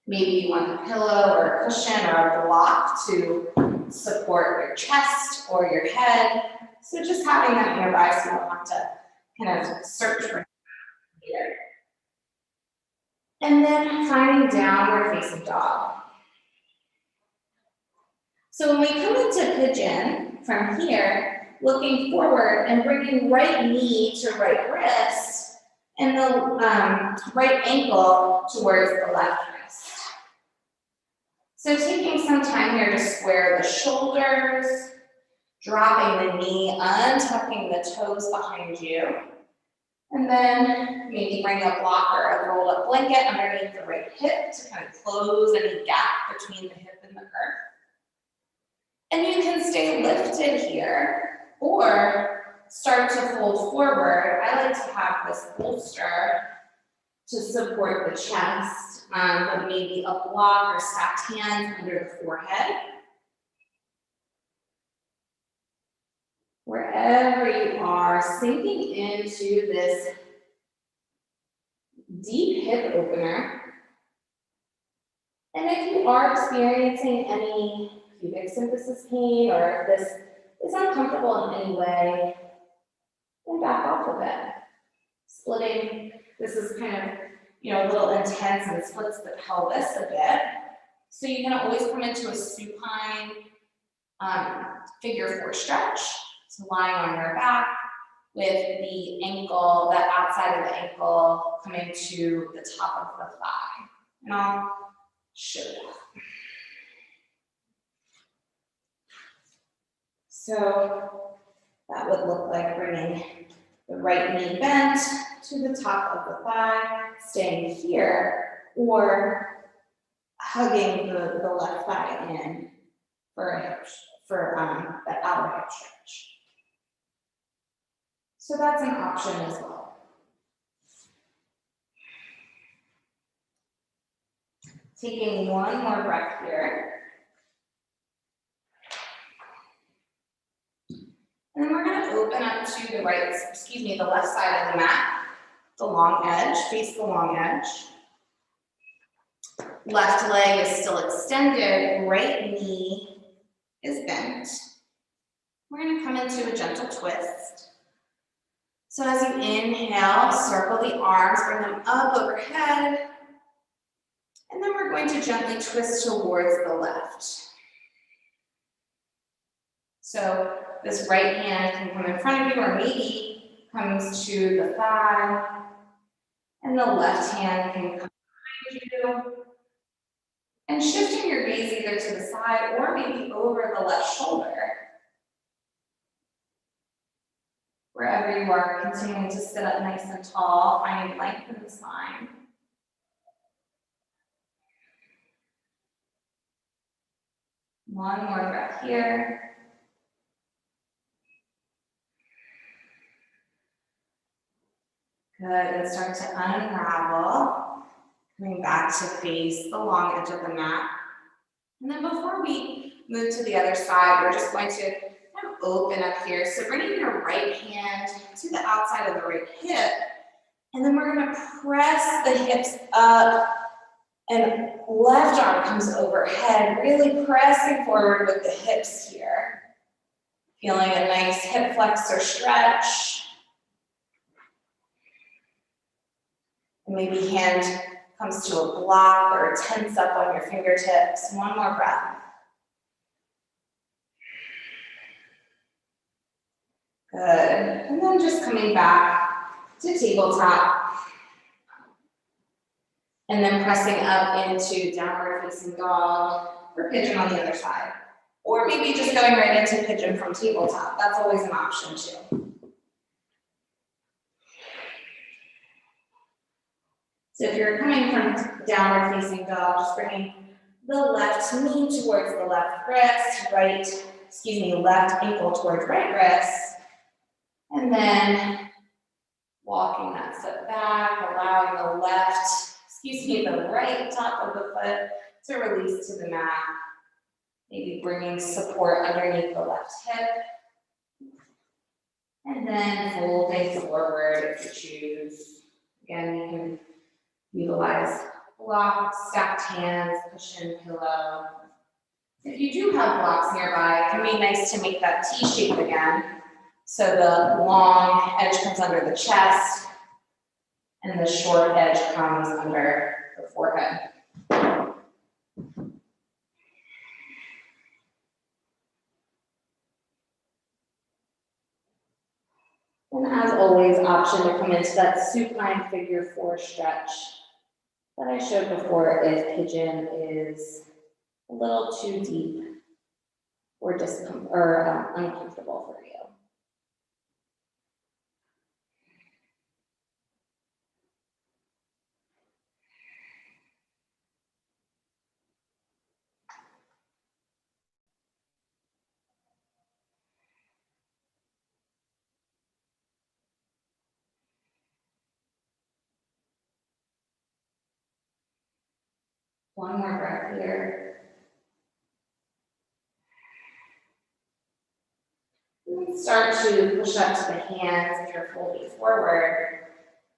Maybe you want a pillow or a cushion or a block to support your chest or your head. So just having that nearby so you don't have to kind of search for it here. And then finding downward facing dog. So when we come into pigeon from here, looking forward and bringing right knee to right wrist and the right ankle towards the left wrist. So taking some time here to square the shoulders, dropping the knee, untucking the toes behind you, and then maybe bring a block or a rolled up blanket underneath the right hip to kind of close any gap between the hip and the earth. And you can stay lifted here or start to fold forward. I like to have this bolster to support the chest, but maybe a block or stacked hands under the forehead. Wherever you are, sinking into this deep hip opener. And if you are experiencing any pubic symphysis pain, or if this is uncomfortable in any way, then back off a bit. Splitting, this is kind of, a little intense and splits the pelvis a bit. So you can always come into a supine figure 4 stretch. So lying on your back, with the ankle, the outside of the ankle coming to the top of the thigh. And I'll show that. So that would look like bringing the right knee bent to the top of the thigh, staying here, or hugging the left thigh in for a hip, for the outer hip stretch. So that's an option as well. Taking one more breath here. And then we're going to open up to the the left side of the mat, the long edge, face the long edge. Left leg is still extended, right knee is bent. We're going to come into a gentle twist. So as you inhale, circle the arms, bring them up overhead. And then we're going to gently twist towards the left. So this right hand can come in front of you or maybe comes to the thigh. And the left hand can come behind you. And shifting your gaze either to the side or maybe over the left shoulder. Wherever you are, continuing to sit up nice and tall, finding length in the spine. One more breath here. Good, and start to unravel. Coming back to face the long edge of the mat. And then before we move to the other side, we're just going to kind of open up here. So bringing your right hand to the outside of the right hip. And then we're going to press the hips up. And left arm comes overhead, really pressing forward with the hips here. Feeling a nice hip flexor stretch. And maybe hand comes to a block or tense up on your fingertips. One more breath. Good. And then just coming back to tabletop. And then pressing up into downward facing dog or pigeon on the other side. Or maybe just going right into pigeon from tabletop. That's always an option too. So if you're coming from downward facing dog, just bringing the left knee towards the left wrist, left ankle towards right wrist. And then walking that foot back, allowing the the right top of the foot to release to the mat. Maybe bringing support underneath the left hip. And then folding forward if you choose. Again, you can utilize blocks, stacked hands, cushion, pillow. If you do have blocks nearby, it can be nice to make that T shape again. So the long edge comes under the chest and the short edge comes under the forehead. And as always, option to come into that supine figure 4 stretch that I showed before if pigeon is a little too deep or uncomfortable for you. One more breath here. And start to push up to the hands if you're folding forward.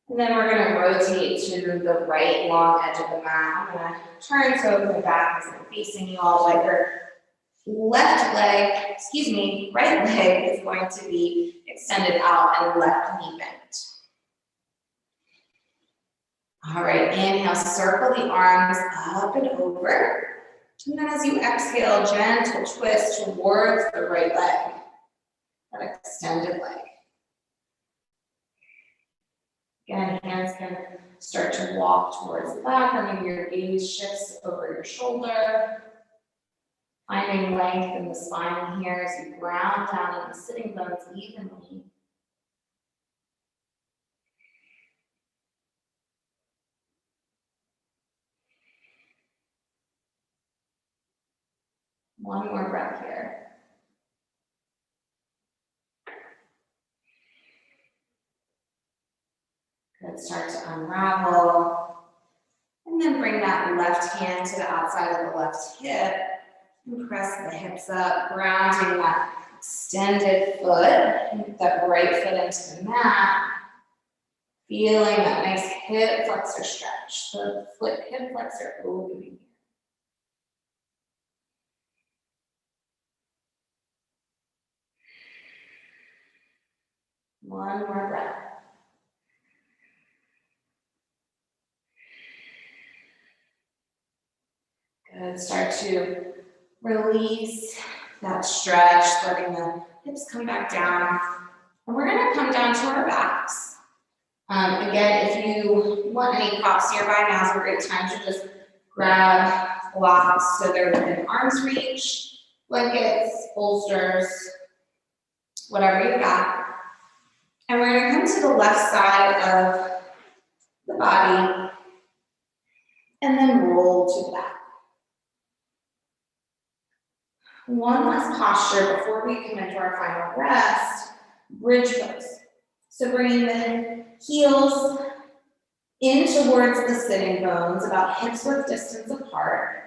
And then we're going to rotate to the right long edge of the mat. I'm going to turn so open the back as I'm facing you all like your right leg is going to be extended out and left knee bent. All right, inhale, circle the arms up and over. And then as you exhale, gentle twist towards the right leg, that extended leg. Again, hands can start to walk towards the back, or maybe your gaze shifts over your shoulder. Finding length in the spine here as you ground down in the sitting bones evenly. One more breath here. Good, start to unravel. And then bring that left hand to the outside of the left hip. And press the hips up, grounding that extended foot, that right foot into the mat. Feeling that nice hip flexor stretch. The foot hip flexor opening. One more breath. Good. Start to release that stretch, letting the hips come back down. And we're going to come down to our backs. Again, if you want any props nearby, now's a great time to just grab blocks so they're within arm's reach, blankets, bolsters, whatever you've got. And we're going to come to the left side of the body and then roll to the back. One last posture before we come into our final rest, bridge pose. So bringing the heels in towards the sitting bones, about hips width distance apart.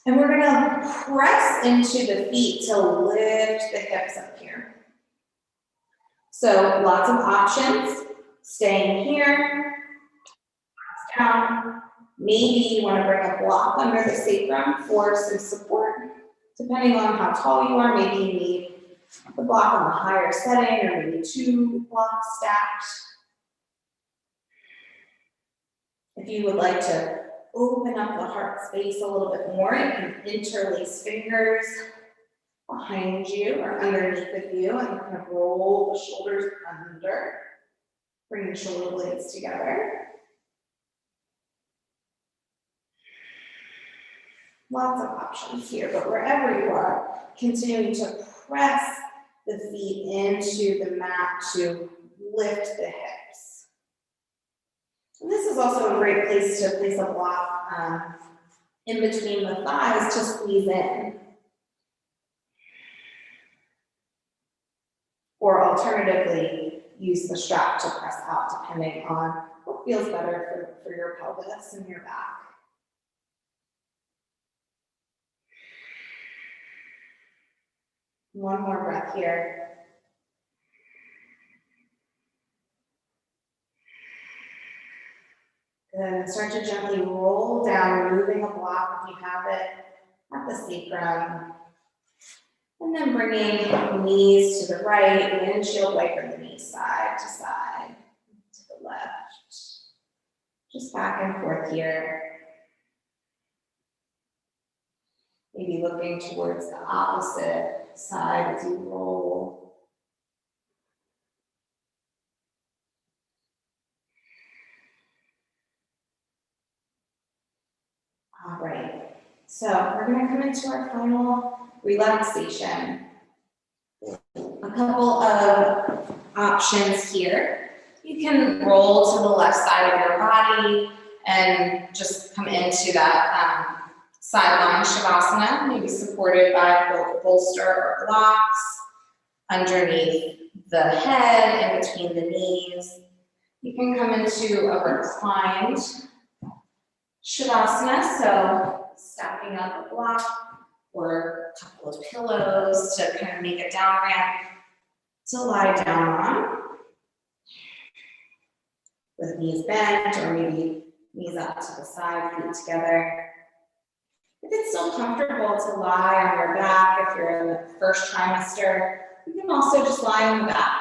And we're gonna press into the feet to lift the hips up here. So lots of options, staying here, down. Maybe you wanna bring a block under the sacrum for some support. Depending on how tall you are, maybe you need the block on the higher setting, or maybe 2 blocks stacked. If you would like to open up the heart space a little bit more, you can interlace fingers behind you or underneath of you and kind of roll the shoulders under. Bring the shoulder blades together. Lots of options here, but wherever you are, continuing to press the feet into the mat to lift the hips. And this is also a great place to place a block in between the thighs to squeeze in. Or alternatively, use the strap to press out, depending on what feels better for your pelvis and your back. One more breath here. Good. Start to gently roll down, removing a block if you have it at the sacrum. And then bringing the knees to the right, windshield wiper the knees side to side, to the left. Just back and forth here. Maybe looking towards the opposite side as you roll. All right, so we're going to come into our final relaxation. A couple of options here. You can roll to the left side of your body and just come into that Sideline Shavasana, maybe supported by both a bolster or blocks underneath the head, in between the knees. You can come into a reclined Shavasana, so stacking up a block or a couple of pillows to kind of make a down ramp to lie down on. With knees bent, or maybe knees up to the side, feet together. If it's still comfortable to lie on your back, if you're in the first trimester, you can also just lie on the back.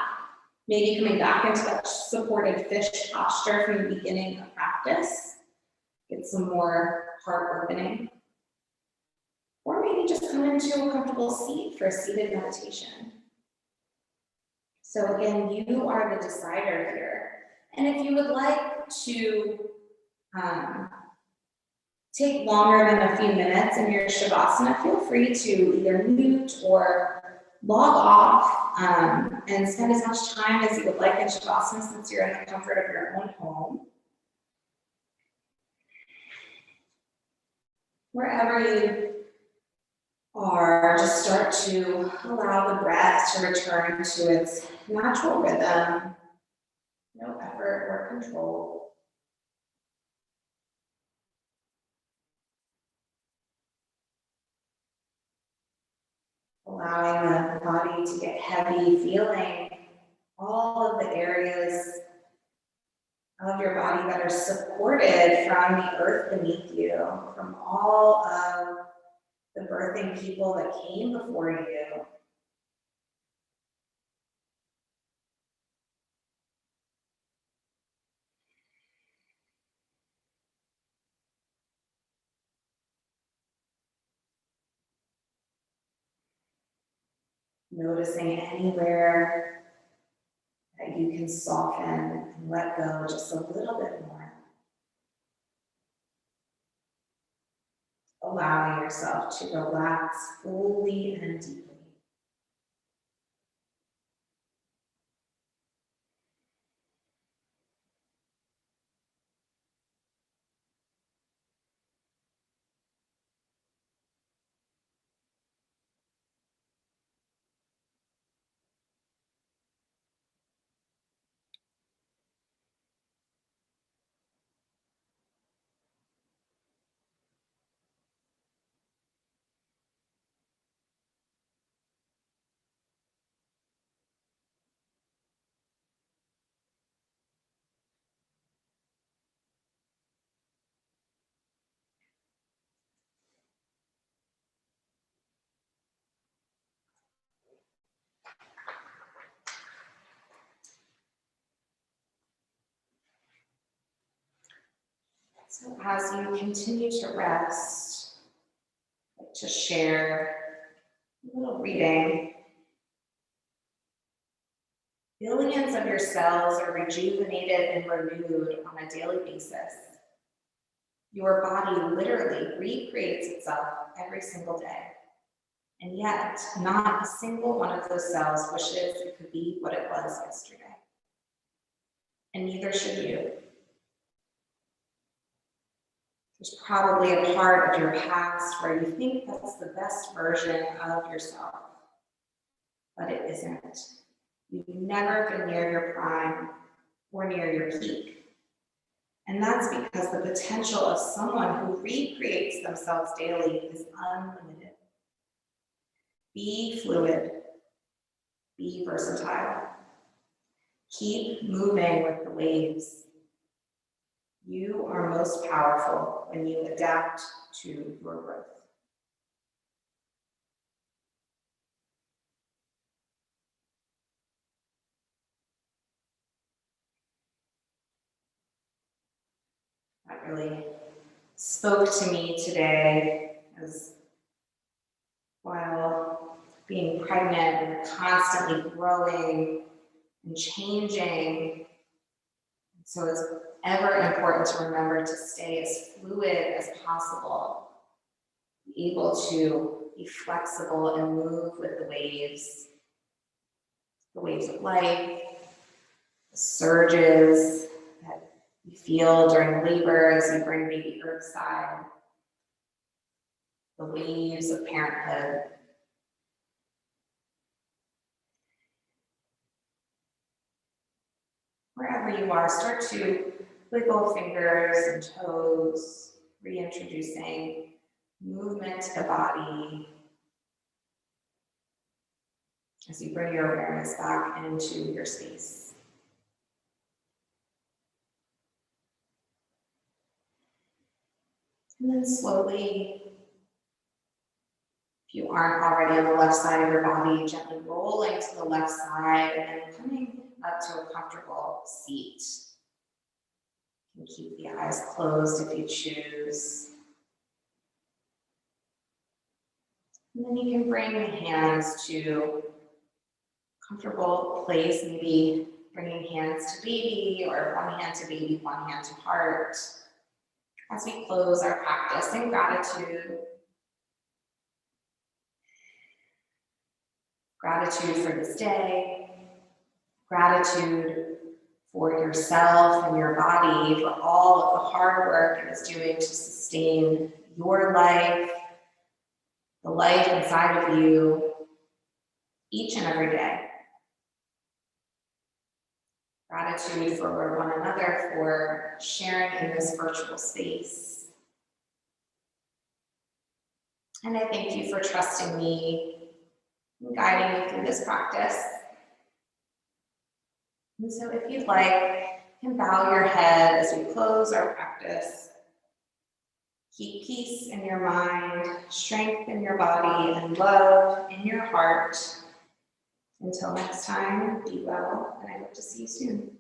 Maybe coming back into that supported fish posture from the beginning of practice. Get some more heart opening. Or maybe just come into a comfortable seat for a seated meditation. So again, you are the decider here. And if you would like to take longer than a few minutes in your Shavasana, feel free to either mute or log off and spend as much time as you would like in Shavasana since you're in the comfort of your own home. Wherever you are, just start to allow the breath to return to its natural rhythm, no effort or control. Allowing the body to get heavy, feeling all of the areas of your body that are supported from the earth beneath you, from all of the birthing people that came before you. Noticing anywhere that you can soften and let go just a little bit more. Allowing yourself to relax fully and deeply. So as you continue to rest, I'd like to share a little reading. Billions of your cells are rejuvenated and renewed on a daily basis. Your body literally recreates itself every single day. And yet, not a single one of those cells wishes it could be what it was yesterday. And neither should you. There's probably a part of your past where you think that's the best version of yourself, but it isn't. You've never been near your prime or near your peak. And that's because the potential of someone who recreates themselves daily is unlimited. Be fluid. Be versatile. Keep moving with the waves. You are most powerful when you adapt to your growth. That really spoke to me today as while being pregnant and constantly growing and changing. So it's ever important to remember to stay as fluid as possible, be able to be flexible and move with the waves of life, the surges that you feel during labor as you bring baby earthside, the waves of parenthood. Wherever you are, start to wiggle fingers and toes, reintroducing movement to the body as you bring your awareness back into your space. And then slowly, if you aren't already on the left side of your body, gently rolling to the left side and then coming up to a comfortable seat. You can keep the eyes closed if you choose. And then you can bring the hands to a comfortable place, maybe bringing hands to baby, or one hand to baby, one hand to heart, as we close our practice in gratitude. Gratitude for this day, gratitude for yourself and your body, for all of the hard work it is doing to sustain your life, the life inside of you, each and every day. Gratitude for one another, for sharing in this virtual space. And I thank you for trusting me and guiding me through this practice. And so if you'd like, you can bow your head as we close our practice. Keep peace in your mind, strength in your body, and love in your heart. Until next time, be well, and I hope to see you soon.